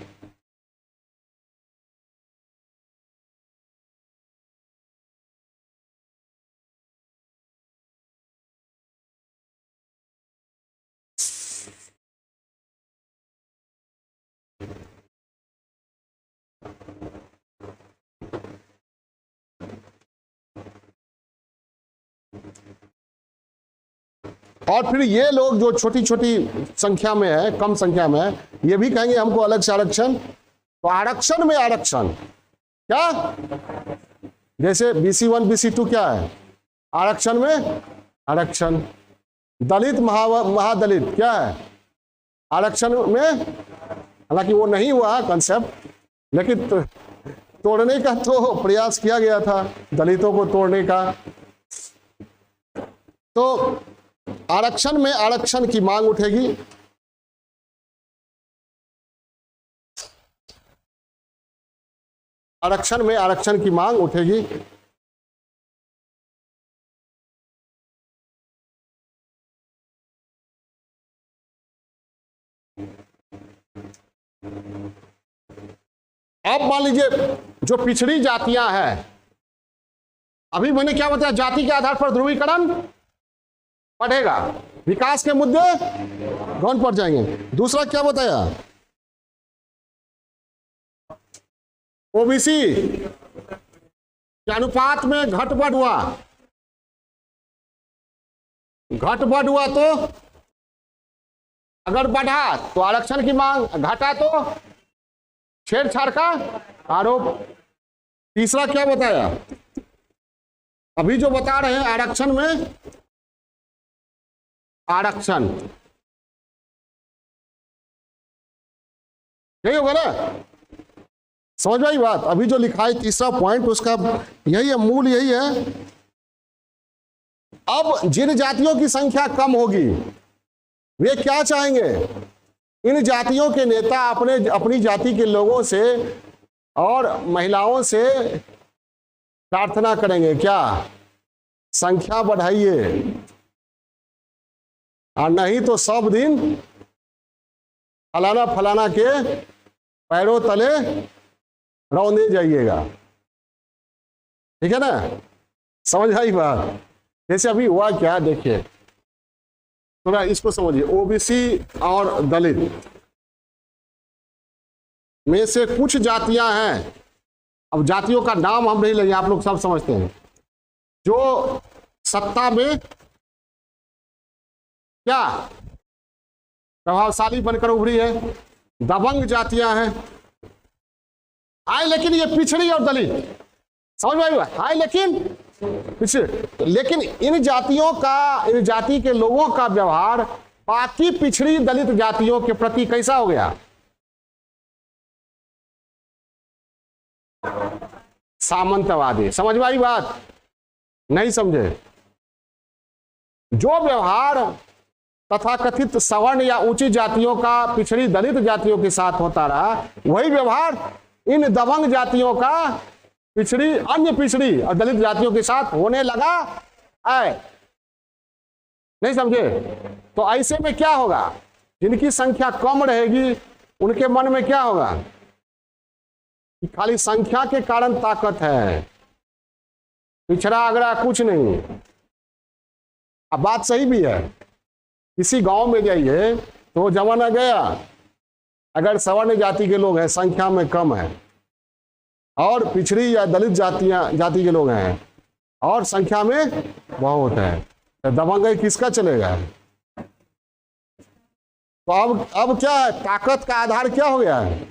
और फिर ये लोग जो छोटी छोटी संख्या में है, कम संख्या में है, ये भी कहेंगे हमको अलग से आरक्षण। तो आरक्षण में आरक्षण क्या? जैसे BC1 BC2 क्या है? आरक्षण में आरक्षण। दलित महादलित क्या है? आरक्षण में। हालांकि वो नहीं हुआ कंसेप्ट, लेकिन तोड़ने का तो प्रयास किया गया था, दलितों को तोड़ने का। तो आरक्षण में आरक्षण की मांग उठेगी। आरक्षण में आरक्षण की मांग उठेगी। अब मान लीजिए जो पिछड़ी जातियां हैं, अभी मैंने क्या बताया, जाति के आधार पर ध्रुवीकरण बढ़ेगा, विकास के मुद्दे गौण पड़ जाएंगे। दूसरा क्या बताया? ओबीसी के अनुपात में घट बढ़ हुआ, तो अगर बढ़ा तो आरक्षण की मांग, घटा तो छेड़छाड़ का आरोप। तीसरा क्या बताया? अभी जो बता रहे हैं आरक्षण में आरक्षण, यही होगा ना? समझ में आई बात? अभी जो लिखा है तीसरा पॉइंट, उसका यही है, मूल यही है। अब जिन जातियों की संख्या कम होगी वे क्या चाहेंगे? इन जातियों के नेता अपनी जाति के लोगों से और महिलाओं से प्रार्थना करेंगे, क्या? संख्या बढ़ाइए, और नहीं तो सब दिन फलाना फलाना के पैरों तले रौंदे जाइएगा। ठीक है ना? समझ आई बात? जैसे अभी हुआ क्या, देखिए थोड़ा इसको समझिए। ओबीसी और दलित में से कुछ जातियां हैं, अब जातियों का नाम हम नहीं लेंगे, आप लोग सब समझते हैं, जो सत्ता में क्या प्रभावशाली बनकर उभरी है। दबंग जातियां हैं। आए लेकिन ये पिछड़ी और दलित, समझ में आया? आए लेकिन पिछड़े, लेकिन इन जाति के लोगों का व्यवहार बाकी पिछड़ी दलित जातियों के प्रति कैसा हो गया? सामंतवादी। समझ में आई बात? नहीं समझे? जो व्यवहार तथाकथित सवर्ण या ऊंची जातियों का पिछड़ी दलित जातियों के साथ होता रहा, वही व्यवहार इन दबंग जातियों का पिछड़ी अन्य पिछड़ी और दलित जातियों के साथ होने लगा है। नहीं समझे? तो ऐसे में क्या होगा, जिनकी संख्या कम रहेगी उनके मन में क्या होगा कि खाली संख्या के कारण ताकत है, पिछड़ा अगड़ा कुछ नहीं। अब बात सही भी है। किसी गांव में जाइए तो जमाना गया, अगर सवर्ण जाति के लोग हैं संख्या में कम है और पिछड़ी या दलित जाति के लोग हैं और संख्या में बहुत है, तो दबंगई किसका चलेगा? तो अब क्या है, ताकत का आधार क्या हो गया है?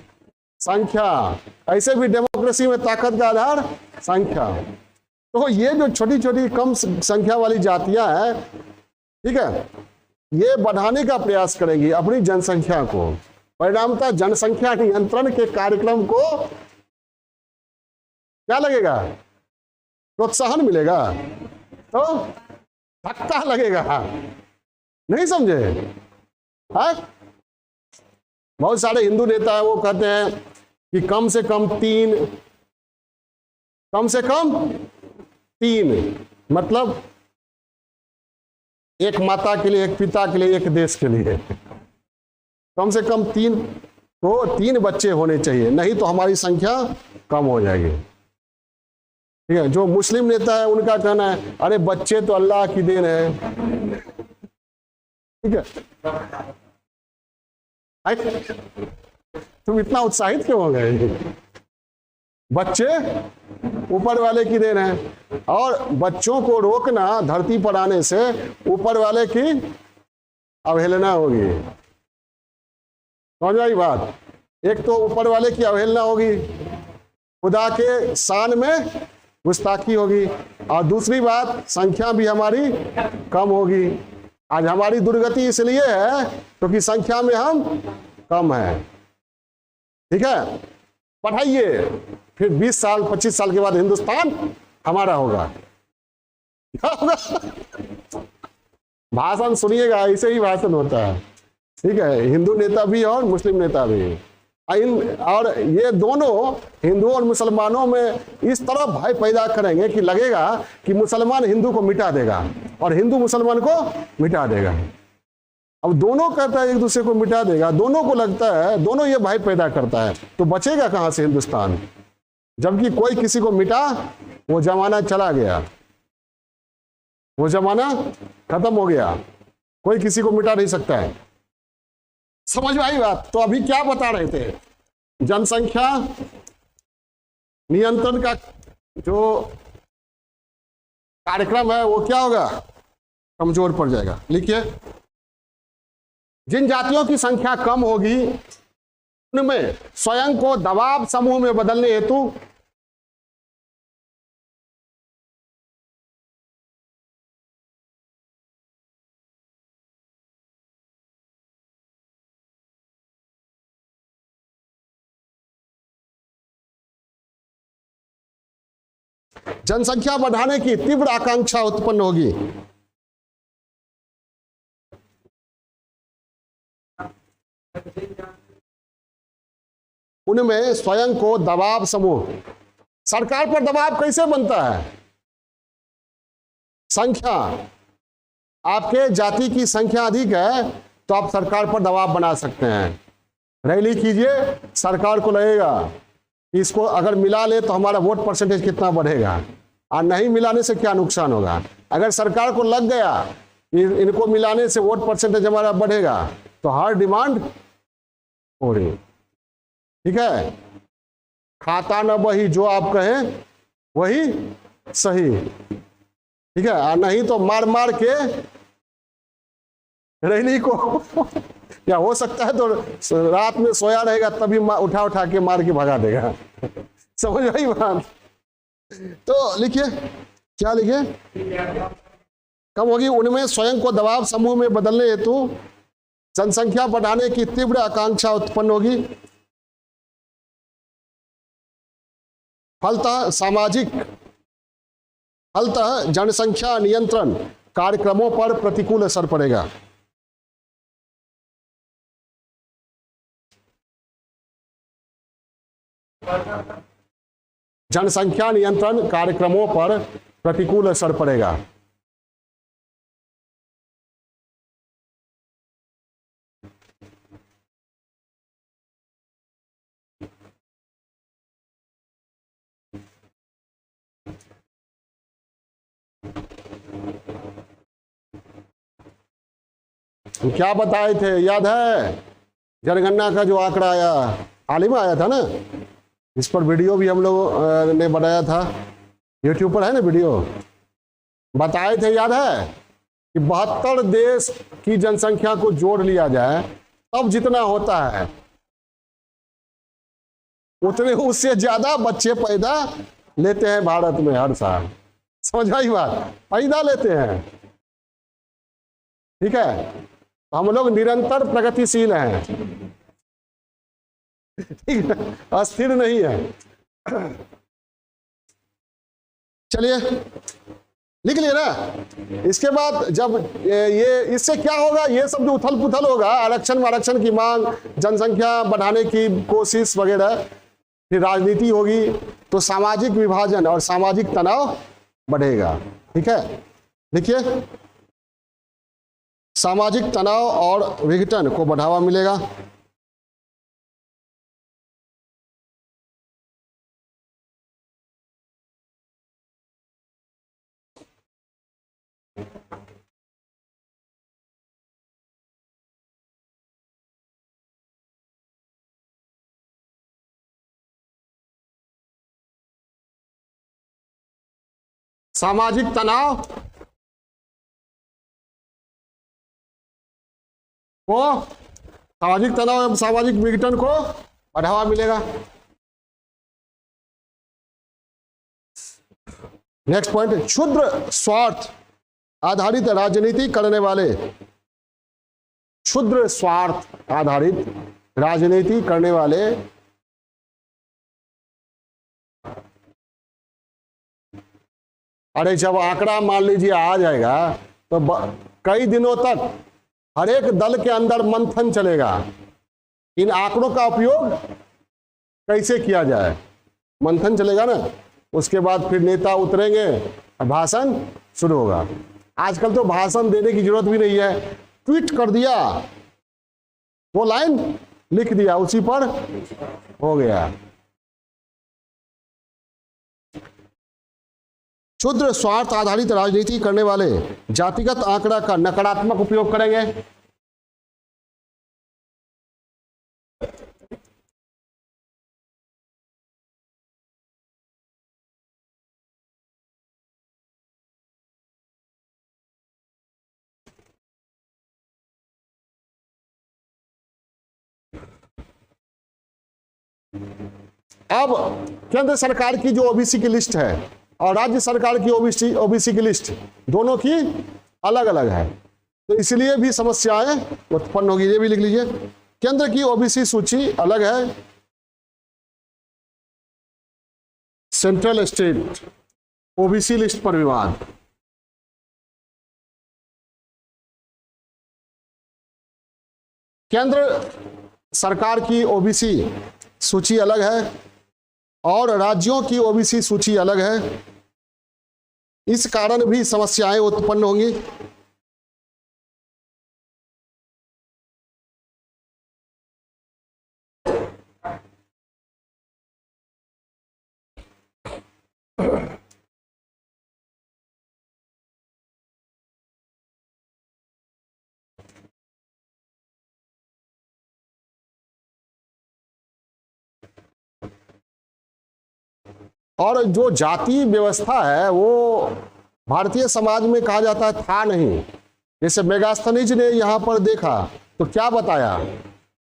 संख्या। ऐसे भी डेमोक्रेसी में ताकत का आधार संख्या। तो ये जो छोटी छोटी कम संख्या वाली जातियां हैं, ठीक है, ये बढ़ाने का प्रयास करेंगी अपनी जनसंख्या को। परिणामतः जनसंख्या नियंत्रण के कार्यक्रम को क्या लगेगा? प्रोत्साहन मिलेगा, तो धक्का लगेगा। नहीं समझे? है? बहुत सारे हिंदू नेता है, वो कहते हैं कि कम से कम तीन मतलब एक माता के लिए, एक पिता के लिए, एक देश के लिए कम से कम तीन बच्चे होने चाहिए, नहीं तो हमारी संख्या कम हो जाएगी। ठीक है। जो मुस्लिम नेता है उनका कहना है अरे बच्चे तो अल्लाह की देन है। ठीक है, तुम इतना उत्साहित क्यों हो गए? बच्चे ऊपर वाले की देन है, और बच्चों को रोकना धरती पर आने से ऊपर वाले की अवहेलना होगी। समझ आई बात? एक तो ऊपर वाले की अवहेलना होगी, खुदा के शान में गुस्ताखी होगी, और दूसरी बात संख्या भी हमारी कम होगी। आज हमारी दुर्गति इसलिए है क्योंकि संख्या में हम कम है। ठीक है, पढ़ाइए, फिर 20 साल 25 साल के बाद हिंदुस्तान हमारा होगा। क्या होगा? भाषण सुनिएगा, ऐसे ही भाषण होता है। ठीक है, हिंदू नेता भी और मुस्लिम नेता भी, और ये दोनों हिंदुओं और मुसलमानों में इस तरह भय पैदा करेंगे कि लगेगा कि मुसलमान हिंदू को मिटा देगा और हिंदू मुसलमान को मिटा देगा। अब दोनों कहता है एक दूसरे को मिटा देगा, दोनों को लगता है, दोनों ये भय पैदा करता है, तो बचेगा कहां से हिंदुस्तान? जबकि कोई किसी को मिटा, वो जमाना चला गया, वो जमाना खत्म हो गया, कोई किसी को मिटा नहीं सकता है। समझ में आई बात? तो अभी क्या बता रहे थे? जनसंख्या नियंत्रण का जो कार्यक्रम है वो क्या होगा? कमजोर पड़ जाएगा। लिखिए, जिन जातियों की संख्या कम होगी उनमें स्वयं को दबाव समूह में बदलने हेतु जनसंख्या बढ़ाने की तीव्र आकांक्षा उत्पन्न होगी। उनमें स्वयं को दबाव समूह, सरकार पर दबाव कैसे बनता है? संख्या, आपके जाति की संख्या अधिक है तो आप सरकार पर दबाव बना सकते हैं। रैली कीजिए, सरकार को लगेगा कि इसको अगर मिला ले तो हमारा वोट परसेंटेज कितना बढ़ेगा, और नहीं मिलाने से क्या नुकसान होगा। अगर सरकार को लग गया कि इनको मिलाने से वोट परसेंटेज हमारा बढ़ेगा तो हर डिमांड हो रही। ठीक है, खाता न बही, जो आप कहें वही सही। ठीक है, और नहीं तो मार मार के रैली को या हो सकता है तो रात में सोया रहेगा तभी उठा उठा के मार के भगा देगा। समझ आई बात? तो लिखिए, क्या लिखिए? कम होगी, उनमें स्वयं को दबाव समूह में बदलने हेतु जनसंख्या बढ़ाने की तीव्र आकांक्षा उत्पन्न होगी। फलतः सामाजिक फलतः जनसंख्या नियंत्रण कार्यक्रमों पर प्रतिकूल असर पड़ेगा। जनसंख्या नियंत्रण कार्यक्रमों पर प्रतिकूल असर पड़ेगा। क्या बताए थे, याद है? जनगणना का जो आंकड़ा आया, हाल ही में आया था ना, इस पर वीडियो भी हम लोग ने बनाया था, यूट्यूब पर है ना वीडियो। बताए थे, याद है, कि 72 देश की जनसंख्या को जोड़ लिया जाए तब जितना होता है उतने उससे ज्यादा बच्चे पैदा लेते हैं भारत में हर साल। समझ आई बात? पैदा लेते हैं। ठीक है, हम लोग निरंतर प्रगतिशील हैं। ठीक है, अस्थिर नहीं है। चलिए लिख लिए ना। इसके बाद जब ये इससे क्या होगा, ये सब जो उथल पुथल होगा, आरक्षण की मांग, जनसंख्या बढ़ाने की कोशिश वगैरह, फिर राजनीति होगी, तो सामाजिक विभाजन और सामाजिक तनाव बढ़ेगा। ठीक है, देखिए, सामाजिक तनाव और विघटन को बढ़ावा मिलेगा। सामाजिक तनाव को, सामाजिक तनाव एवं सामाजिक विघटन को बढ़ावा मिलेगा। नेक्स्ट पॉइंट, क्षुद्र स्वार्थ आधारित राजनीति करने वाले, क्षुद्र स्वार्थ आधारित राजनीति करने वाले अरे जब आंकड़ा मान लीजिए आ जाएगा तो कई दिनों तक हर एक दल के अंदर मंथन चलेगा, इन आंकड़ों का उपयोग कैसे किया जाए, मंथन चलेगा ना। उसके बाद फिर नेता उतरेंगे, भाषण शुरू होगा। आजकल तो भाषण देने की जरूरत भी नहीं है, ट्वीट कर दिया, 2 लाइन लिख दिया, उसी पर हो गया। क्षुद्र स्वार्थ आधारित राजनीति करने वाले जातिगत आंकड़ा का नकारात्मक उपयोग करेंगे। अब केंद्र सरकार की जो ओबीसी की लिस्ट है और राज्य सरकार की ओबीसी की लिस्ट, दोनों की अलग अलग है, तो इसलिए भी समस्याएं उत्पन्न होगी। ये भी लिख लीजिए, केंद्र की ओबीसी सूची अलग है, सेंट्रल स्टेट ओबीसी लिस्ट पर विवाद। केंद्र सरकार की ओबीसी सूची अलग है और राज्यों की ओबीसी सूची अलग है, इस कारण भी समस्याएं उत्पन्न होंगी। और जो जाति व्यवस्था है वो भारतीय समाज में कहा जाता है था नहीं। जैसे मेगास्थनीज ने यहाँ पर देखा तो क्या बताया,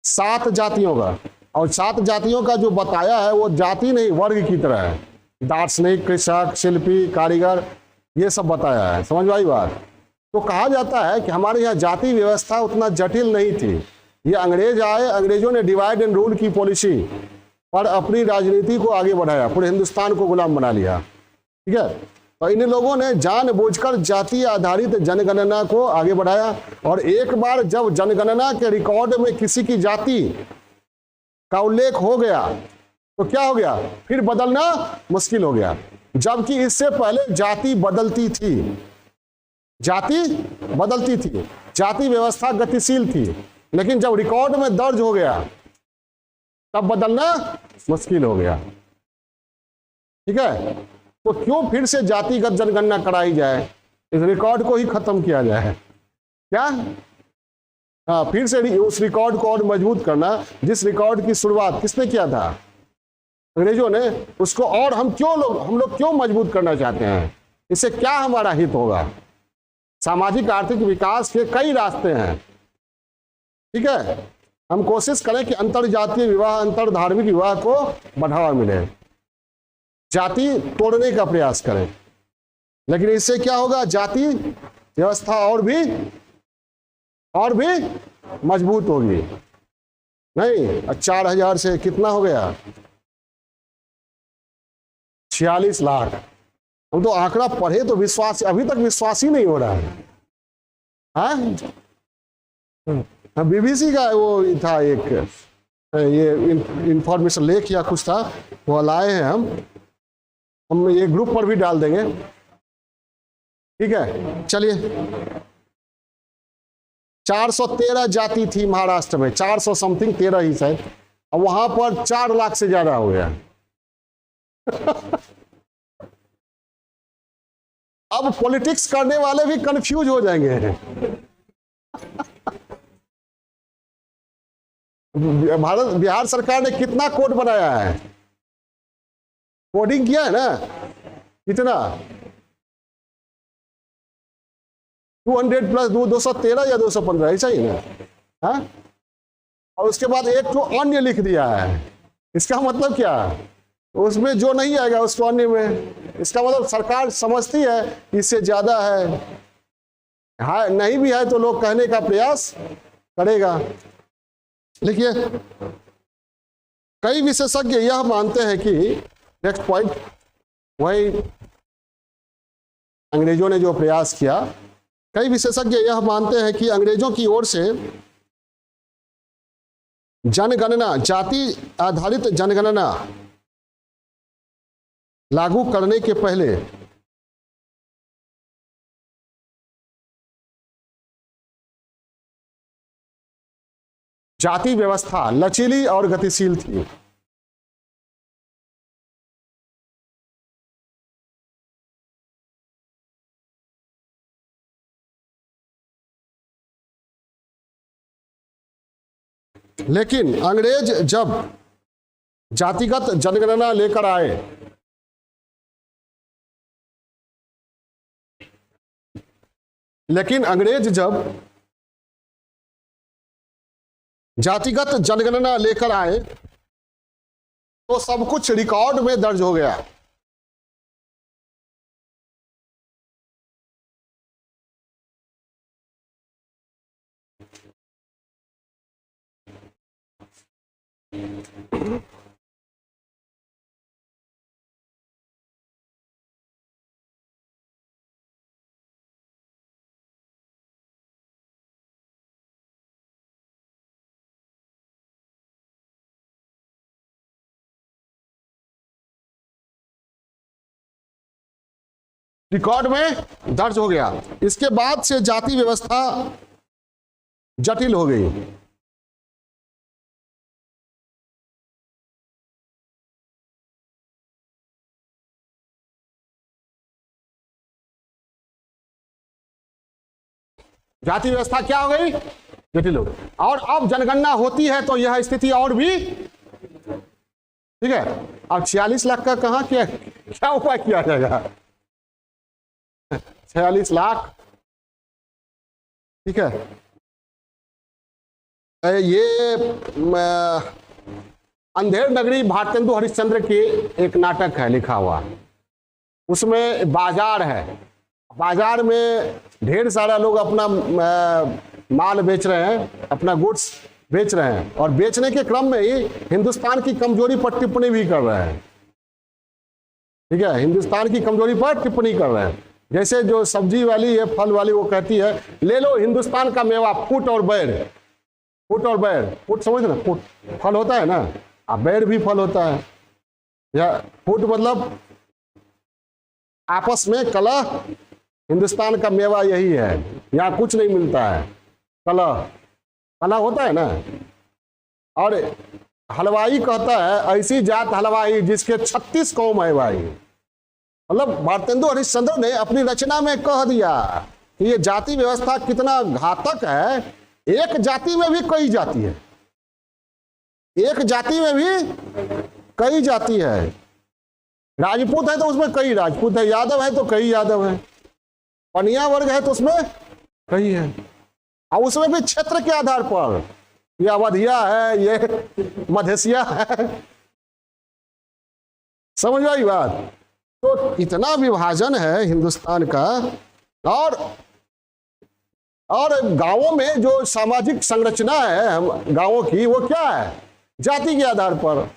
7 जातियों का, और 7 जातियों का जो बताया है वो जाति नहीं वर्ग की तरह है, दार्शनिक, कृषक, शिल्पी, कारीगर, ये सब बताया है। समझ आई बात? तो कहा जाता है कि हमारे यहाँ जाति व्यवस्था उतना जटिल नहीं थी, ये अंग्रेज आए, अंग्रेजों ने डिवाइड एंड रूल की पॉलिसी पर अपनी राजनीति को आगे बढ़ाया, पूरे हिंदुस्तान को गुलाम बना लिया। ठीक है, तो इन लोगों ने जानबूझकर जाति आधारित जनगणना को आगे बढ़ाया, और एक बार जब जनगणना के रिकॉर्ड में किसी की जाति का उल्लेख हो गया तो क्या हो गया, फिर बदलना मुश्किल हो गया। जबकि इससे पहले जाति बदलती थी, जाति बदलती थी, जाति व्यवस्था गतिशील थी, लेकिन जब रिकॉर्ड में दर्ज हो गया तब बदलना मुश्किल हो गया। ठीक है, तो क्यों फिर से जातिगत जनगणना कराई जाए, इस रिकॉर्ड को ही खत्म किया जाए क्या? हाँ, फिर से उस रिकॉर्ड को और मजबूत करना, जिस रिकॉर्ड की शुरुआत किसने किया था, अंग्रेजों ने, उसको और हम लोग क्यों मजबूत करना चाहते हैं, इससे क्या हमारा हित होगा। सामाजिक आर्थिक विकास के कई रास्ते हैं। ठीक है, हम कोशिश करें कि अंतर जातीय विवाह, अंतर धार्मिक विवाह को बढ़ावा मिले, जाति तोड़ने का प्रयास करें, लेकिन इससे क्या होगा, जाति व्यवस्था और भी मजबूत होगी। नहीं, 4000 से कितना हो गया, 46 लाख। हम तो आंकड़ा पढ़े तो विश्वास, अभी तक विश्वास ही नहीं हो रहा है। हाँ, बीबीसी का वो था एक, ये इंफॉर्मेशन लेख या कुछ था, वो लाए हैं हम ये ग्रुप पर भी डाल देंगे। ठीक है, चलिए। 413 जाति थी महाराष्ट्र में, 400 समथिंग 13 ही शायद, और वहां पर 4 लाख से ज्यादा हो गया। अब पॉलिटिक्स करने वाले भी कंफ्यूज हो जाएंगे। बिहार सरकार ने कितना कोड बनाया है, कोडिंग किया है ना, कितना 200 प्लस 213 या 215, ऐसा ही ना। हाँ, और उसके बाद एक तो अन्य लिख दिया है। इसका मतलब क्या, उसमें जो नहीं आएगा उसको अन्य में, इसका मतलब सरकार समझती है इससे ज्यादा है, हाँ नहीं भी है तो लोग कहने का प्रयास करेगा। देखिए, कई विशेषज्ञ यह मानते हैं कि, नेक्स्ट पॉइंट, वही अंग्रेजों ने जो प्रयास किया, कई विशेषज्ञ यह मानते हैं कि अंग्रेजों की ओर से जनगणना, जाति आधारित जनगणना लागू करने के पहले जाति व्यवस्था लचीली और गतिशील थी। लेकिन अंग्रेज जब जातिगत जनगणना लेकर आए, लेकिन अंग्रेज जब जातिगत जनगणना लेकर आए तो सब कुछ रिकॉर्ड में दर्ज हो गया। रिकॉर्ड में दर्ज हो गया। इसके बाद से जाति व्यवस्था जटिल हो गई। जाति व्यवस्था क्या हो गई, जटिल हो गई। और अब जनगणना होती है तो यह स्थिति और भी, ठीक है। अब 46 लाख का कहां क्या उपाय किया जाएगा, 46 लाख, ठीक है। ये अंधेर नगरी भारतेंदु हरिश्चंद्र की एक नाटक है लिखा हुआ, उसमें बाजार है, बाजार में ढेर सारा लोग अपना माल बेच रहे हैं, अपना गुड्स बेच रहे हैं, और बेचने के क्रम में ही हिंदुस्तान की कमजोरी पर टिप्पणी भी कर रहे हैं, ठीक है, हिंदुस्तान की कमजोरी पर टिप्पणी कर रहे हैं। जैसे जो सब्जी वाली है, फल वाली, वो कहती है ले लो हिंदुस्तान का मेवा फुट और बैर। फुट और बैर, फुट समझ ना, फुट फल होता है ना, अब बैर भी फल होता है। या फुट मतलब आपस में कलह, हिंदुस्तान का मेवा यही है, यहाँ कुछ नहीं मिलता है, कलह, कलह होता है ना। और हलवाई कहता है ऐसी जात हलवाई जिसके 36 कौम है भाई। मतलब भारतेंदु हरिश्चंद्र ने अपनी रचना में कह दिया कि ये जाति व्यवस्था कितना घातक है। एक जाति में भी कई जाति है, एक जाति में भी कई जाति है। राजपूत है तो उसमें कई राजपूत है, यादव है तो कई यादव है, पनिया वर्ग है तो उसमें कई है, और उसमें भी क्षेत्र के आधार पर, ये अवधिया है, ये मधेसिया है। समझ आई बात? तो इतना विभाजन है हिंदुस्तान का। और गांवों में जो सामाजिक संरचना है गांवों की, वो क्या है? जाति के आधार पर।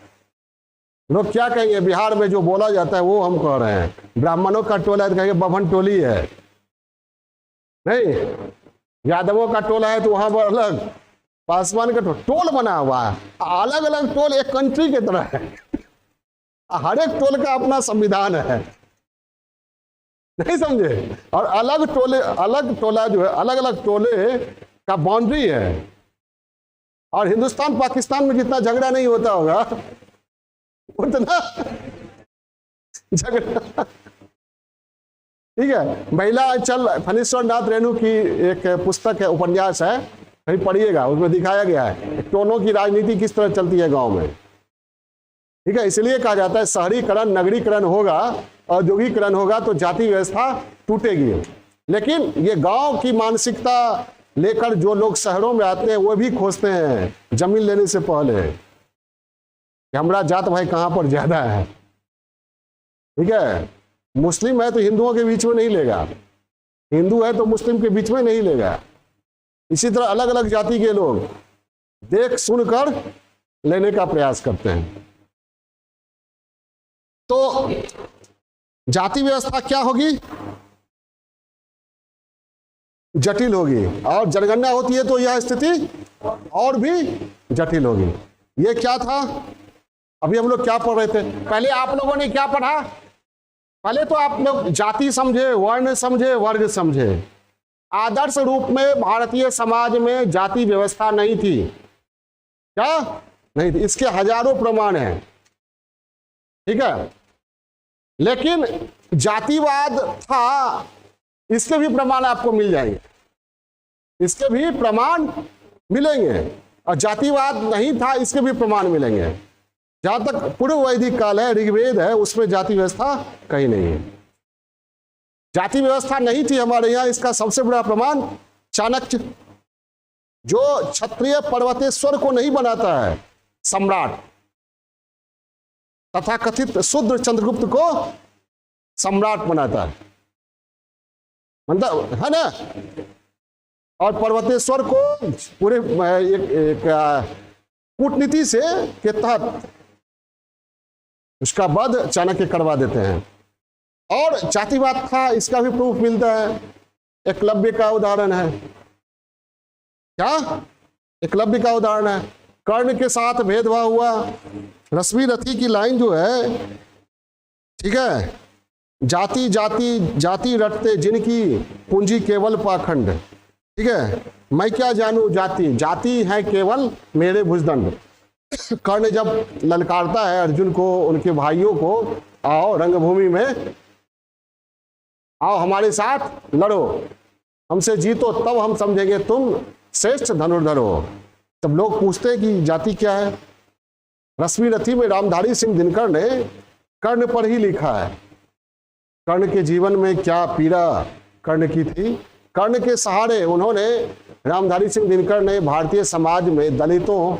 लोग क्या कहेंगे, बिहार में जो बोला जाता है वो हम कह रहे हैं, ब्राह्मणों का टोला है तो कहेंगे बभन टोली है, नहीं, यादवों का टोला है तो वहां पर अलग, पासवान का टोल बना हुआ है, अलग अलग टोल एक कंट्री की तरह है। हर एक टोल का अपना संविधान है, नहीं समझे? और अलग टोले, अलग टोला जो है, अलग अलग टोले का बाउंड्री है। और हिंदुस्तान पाकिस्तान में जितना झगड़ा नहीं होता होगा उतना झगड़ा, ठीक है। महिला चल फणीश्वर नाथ रेणु की एक पुस्तक है, उपन्यास है, कहीं पढ़िएगा, उसमें दिखाया गया है टोलों की राजनीति किस तरह चलती है गांव में, ठीक है। इसलिए कहा जाता है शहरीकरण, नगरीकरण होगा, औद्योगिकरण होगा तो जाति व्यवस्था टूटेगी। लेकिन ये गांव की मानसिकता लेकर जो लोग शहरों में आते हैं वो भी खोजते हैं जमीन लेने से पहले कि हमारा जात भाई कहां पर ज्यादा है, ठीक है। मुस्लिम है तो हिंदुओं के बीच में नहीं लेगा, हिंदू है तो मुस्लिम के बीच में नहीं लेगा। इसी तरह अलग अलग जाति के लोग देख सुनकर लेने का प्रयास करते हैं। तो जाति व्यवस्था क्या होगी? जटिल होगी, और जनगणना होती है तो यह स्थिति और भी जटिल होगी। ये क्या था? अभी हम लोग क्या पढ़ रहे थे? पहले आप लोगों ने क्या पढ़ा? पहले तो आप लोग जाति समझे, वर्ण समझे, वर्ग समझे। आदर्श रूप में भारतीय समाज में जाति व्यवस्था नहीं थी। क्या नहीं थी? इसके हजारों प्रमाण हैं, ठीक है। लेकिन जातिवाद था, इसके भी प्रमाण आपको मिल जाएंगे, इसके भी प्रमाण मिलेंगे। और जातिवाद नहीं था, इसके भी प्रमाण मिलेंगे। जहां तक पूर्व वैदिक काल है, ऋग्वेद है, उसमें जाति व्यवस्था कहीं नहीं है। जाति व्यवस्था नहीं थी हमारे यहाँ, इसका सबसे बड़ा प्रमाण चाणक्य, जो क्षत्रिय पर्वतेश्वर को नहीं बनाता है सम्राट, तथा कथित शूद्र चंद्रगुप्त को सम्राट बनाता है, मतलब है ना। और पर्वतेश्वर को पूरे एक कूटनीति से के तहत उसका वध चाणक्य करवा देते हैं। और जातिवाद था, इसका भी प्रूफ मिलता है। एकलव्य का उदाहरण है, क्या एकलव्य का उदाहरण है। कर्ण के साथ भेदभाव हुआ, रश्मि रथी की लाइन जो है, ठीक है, जाति जाति जाति रटते जिनकी पूंजी केवल पाखंड, ठीक है, मैं क्या जानू जाति, जाति है केवल मेरे भुजदंड। कर्ण जब ललकारता है अर्जुन को, उनके भाइयों को, आओ रंगभूमि में, आओ हमारे साथ लड़ो, हमसे जीतो तब हम समझेंगे तुम श्रेष्ठ धनुर्धर हो। तब लोग पूछते हैं कि जाति क्या है। रश्मि रथी में रामधारी सिंह दिनकर ने कर्ण पर ही लिखा है, कर्ण के जीवन में क्या पीड़ा कर्ण की थी। कर्ण के सहारे उन्होंने, रामधारी सिंह दिनकर ने भारतीय समाज में दलितों,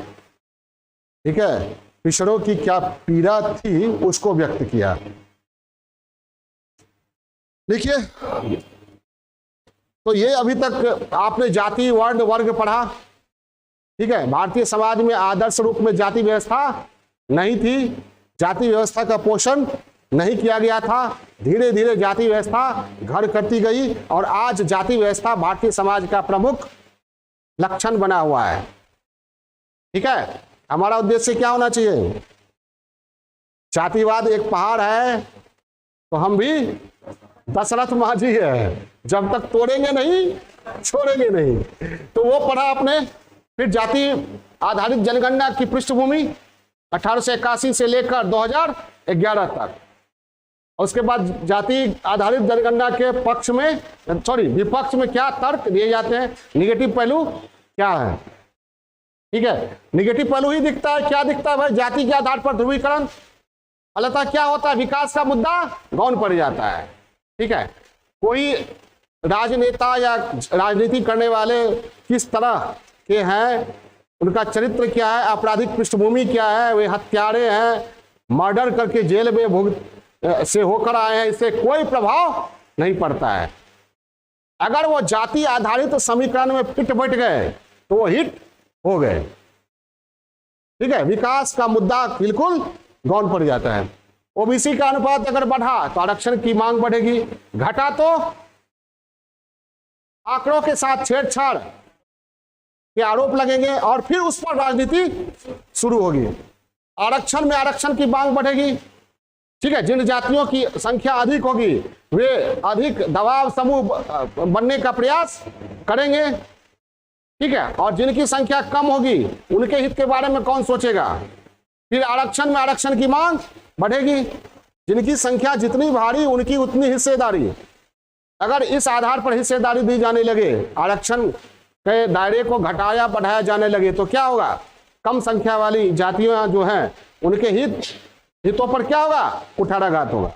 ठीक है, पिछड़ों की क्या पीड़ा थी उसको व्यक्त किया। देखिए, तो ये अभी तक आपने जाति वर्ण वर्ग पढ़ा, ठीक है। भारतीय समाज में आदर्श रूप में जाति व्यवस्था नहीं थी, जाति व्यवस्था का पोषण नहीं किया गया था। धीरे धीरे जाति व्यवस्था घर करती गई और आज जाति व्यवस्था भारतीय समाज का प्रमुख लक्षण बना हुआ है। ठीक है, हमारा उद्देश्य क्या होना चाहिए? जातिवाद एक पहाड़ है तो हम भी दशरथ माझी है, जब तक तोड़ेंगे नहीं छोड़ेंगे नहीं। तो वो पढ़ा आपने। फिर जाति आधारित जनगणना की पृष्ठभूमि 1881 से लेकर 2011 तक। उसके बाद जाति आधारित जनगणना के पक्ष में विपक्ष में क्या तर्क दिए जाते हैं, निगेटिव पहलू क्या है। ठीक है, निगेटिव पहलू ही दिखता है। क्या दिखता है भाई? जाति के आधार पर ध्रुवीकरण, फलतः क्या होता है? विकास का मुद्दा गौण पड़ जाता है। ठीक है, कोई राजनेता या राजनीति करने वाले किस तरह के हैं, उनका चरित्र क्या है, आपराधिक पृष्ठभूमि क्या है, वे हत्यारे हैं, मर्डर करके जेल में से होकर आए हैं, इससे कोई प्रभाव नहीं पड़ता है। अगर वो जाति आधारित समीकरण में फिट बैठ गए तो वो हिट हो गए। ठीक है, विकास का मुद्दा बिल्कुल गौण पड़ जाता है। ओबीसी का अनुपात अगर बढ़ा तो आरक्षण की मांग बढ़ेगी, घटा तो आंकड़ों के साथ छेड़छाड़ के आरोप लगेंगे और फिर उस पर राजनीति शुरू होगी। आरक्षण में आरक्षण की मांग बढ़ेगी। ठीक है, जिन जातियों की संख्या अधिक होगी वे अधिक दबाव समूह बनने का प्रयास करेंगे। ठीक है, और जिनकी संख्या कम होगी उनके हित के बारे में कौन सोचेगा? फिर आरक्षण में आरक्षण की मांग बढ़ेगी। जिनकी संख्या जितनी भारी उनकी उतनी हिस्सेदारी। अगर इस आधार पर हिस्सेदारी दी जाने लगे, आरक्षण के दायरे को घटाया बढ़ाया जाने लगे तो क्या होगा? कम संख्या वाली जातियां जो हैं उनके हितों पर क्या होगा? कुठाराघात होगा।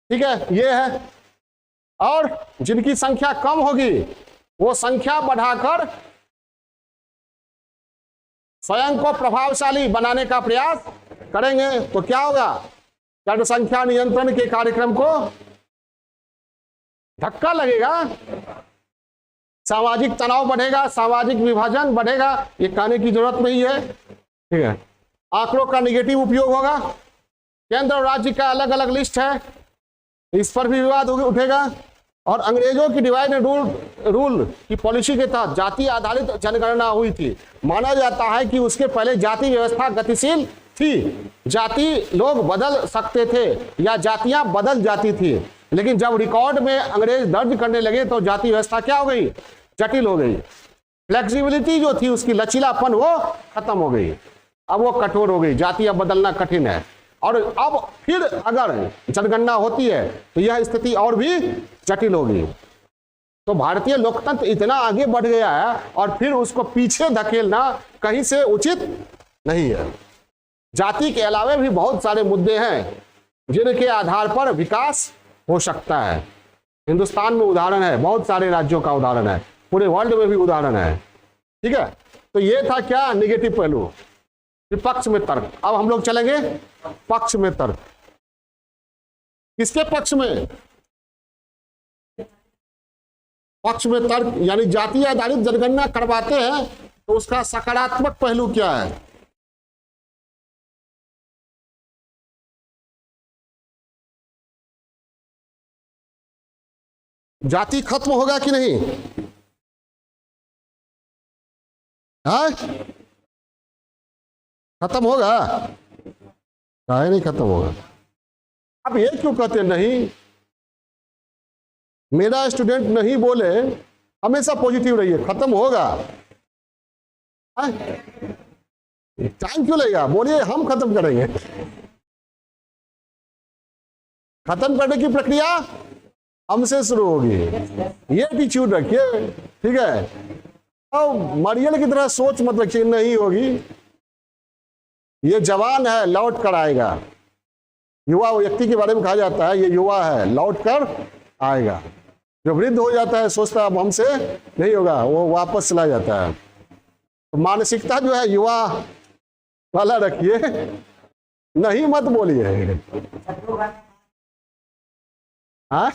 ठीक है, ये है। और जिनकी संख्या कम होगी वो संख्या बढ़ाकर स्वयं को प्रभावशाली बनाने का प्रयास करेंगे तो क्या होगा? जनसंख्या नियंत्रण के कार्यक्रम को धक्का लगेगा, सामाजिक तनाव बढ़ेगा, सामाजिक विभाजन बढ़ेगा। ये कहने की जरूरत नहीं है। ठीक है, आंकड़ों का निगेटिव उपयोग होगा। केंद्र और राज्य का अलग अलग लिस्ट है, इस पर भी विवाद उठेगा। और अंग्रेजों की डिवाइड एंड रूल की पॉलिसी के तहत जाति आधारित जनगणना हुई थी। माना जाता है कि उसके पहले जाति व्यवस्था गतिशील थी, जाति लोग बदल सकते थे या जातियां बदल जाती थी। लेकिन जब रिकॉर्ड में अंग्रेज दर्ज करने लगे तो जाति व्यवस्था क्या हो गई? जटिल हो गई। फ्लेक्सिबिलिटी जो थी उसकी लचीलापन वो खत्म हो गई, अब वो कठोर हो गई। जातियां बदलना कठिन है। और अब फिर अगर जनगणना होती है तो यह स्थिति और भी जटिल होगी। तो भारतीय लोकतंत्र इतना आगे बढ़ गया है और फिर उसको पीछे धकेलना कहीं से उचित नहीं है। जाति के अलावा भी बहुत सारे मुद्दे हैं जिनके आधार पर विकास हो सकता है। हिंदुस्तान में उदाहरण है, बहुत सारे राज्यों का उदाहरण है, पूरे वर्ल्ड में भी उदाहरण है। ठीक है, तो ये था क्या? निगेटिव पहलू, विपक्ष में तर्क। अब हम लोग चलेंगे पक्ष में तर्क। किसके पक्ष में? पक्ष में तर्क यानी जाति आधारित जनगणना करवाते हैं तो उसका सकारात्मक पहलू क्या है? जाति खत्म होगा कि नहीं? हाँ, खत्म होगा? काहे नहीं खत्म होगा? अब ये क्यों कहते नहीं? मेरा स्टूडेंट नहीं बोले, हमेशा पॉजिटिव रहिए, खत्म होगा। टाइम क्यों लगेगा? बोलिए, हम खत्म करेंगे। खत्म करने की प्रक्रिया हमसे शुरू होगी। ये एटीट्यूड रखिए। ठीक है, अब मरियल की तरह सोच मत रखिए नहीं होगी। ये जवान है, लौट कर आएगा। युवा व्यक्ति के बारे में कहा जाता है ये युवा है, लौट कर आएगा। जो वृद्ध हो जाता है सोचता है अब हमसे नहीं होगा, वो वापस चला जाता है। तो मानसिकता जो है युवा वाला रखिए, नहीं मत बोलिए। हाँ,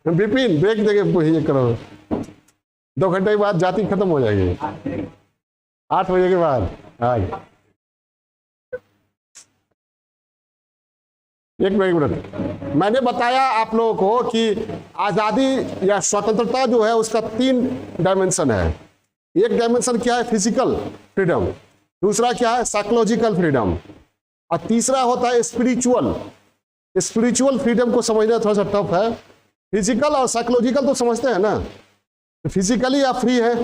विपिन ब्रेक देके ये करो, 2 घंटे के बाद जाति खत्म हो जाएगी, 8 बजे के बाद। हाँ। एक मिनट, मैंने बताया आप लोगों को कि आजादी या स्वतंत्रता जो है उसका 3 डायमेंशन है। एक डायमेंशन क्या है? फिजिकल फ्रीडम, दूसरा क्या है? साइकोलॉजिकल फ्रीडम, और तीसरा होता है स्पिरिचुअल। स्पिरिचुअल फ्रीडम को समझना थोड़ा सा टफ है। फिजिकल और साइकोलॉजिकल तो समझते हैं ना, फिजिकली आप फ्री है,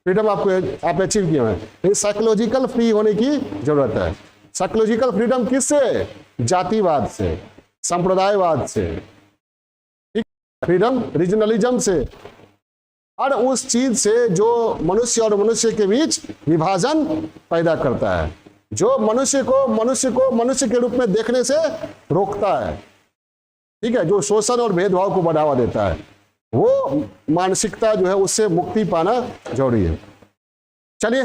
फ्रीडम आप अचीव किए हैं, लेकिन साइकोलॉजिकल फ्री होने की जरूरत है। साइकोलॉजिकल फ्रीडम किससे? जातिवाद से, संप्रदायवाद से, ठीक, फ्रीडम रीजनलिज्म से, और उस चीज से जो मनुष्य और मनुष्य के बीच विभाजन पैदा करता है, जो मनुष्य को मनुष्य के रूप में देखने से रोकता है, ठीक है, जो शोषण और भेदभाव को बढ़ावा देता है, वो मानसिकता जो है उससे मुक्ति पाना जरूरी है। चलिए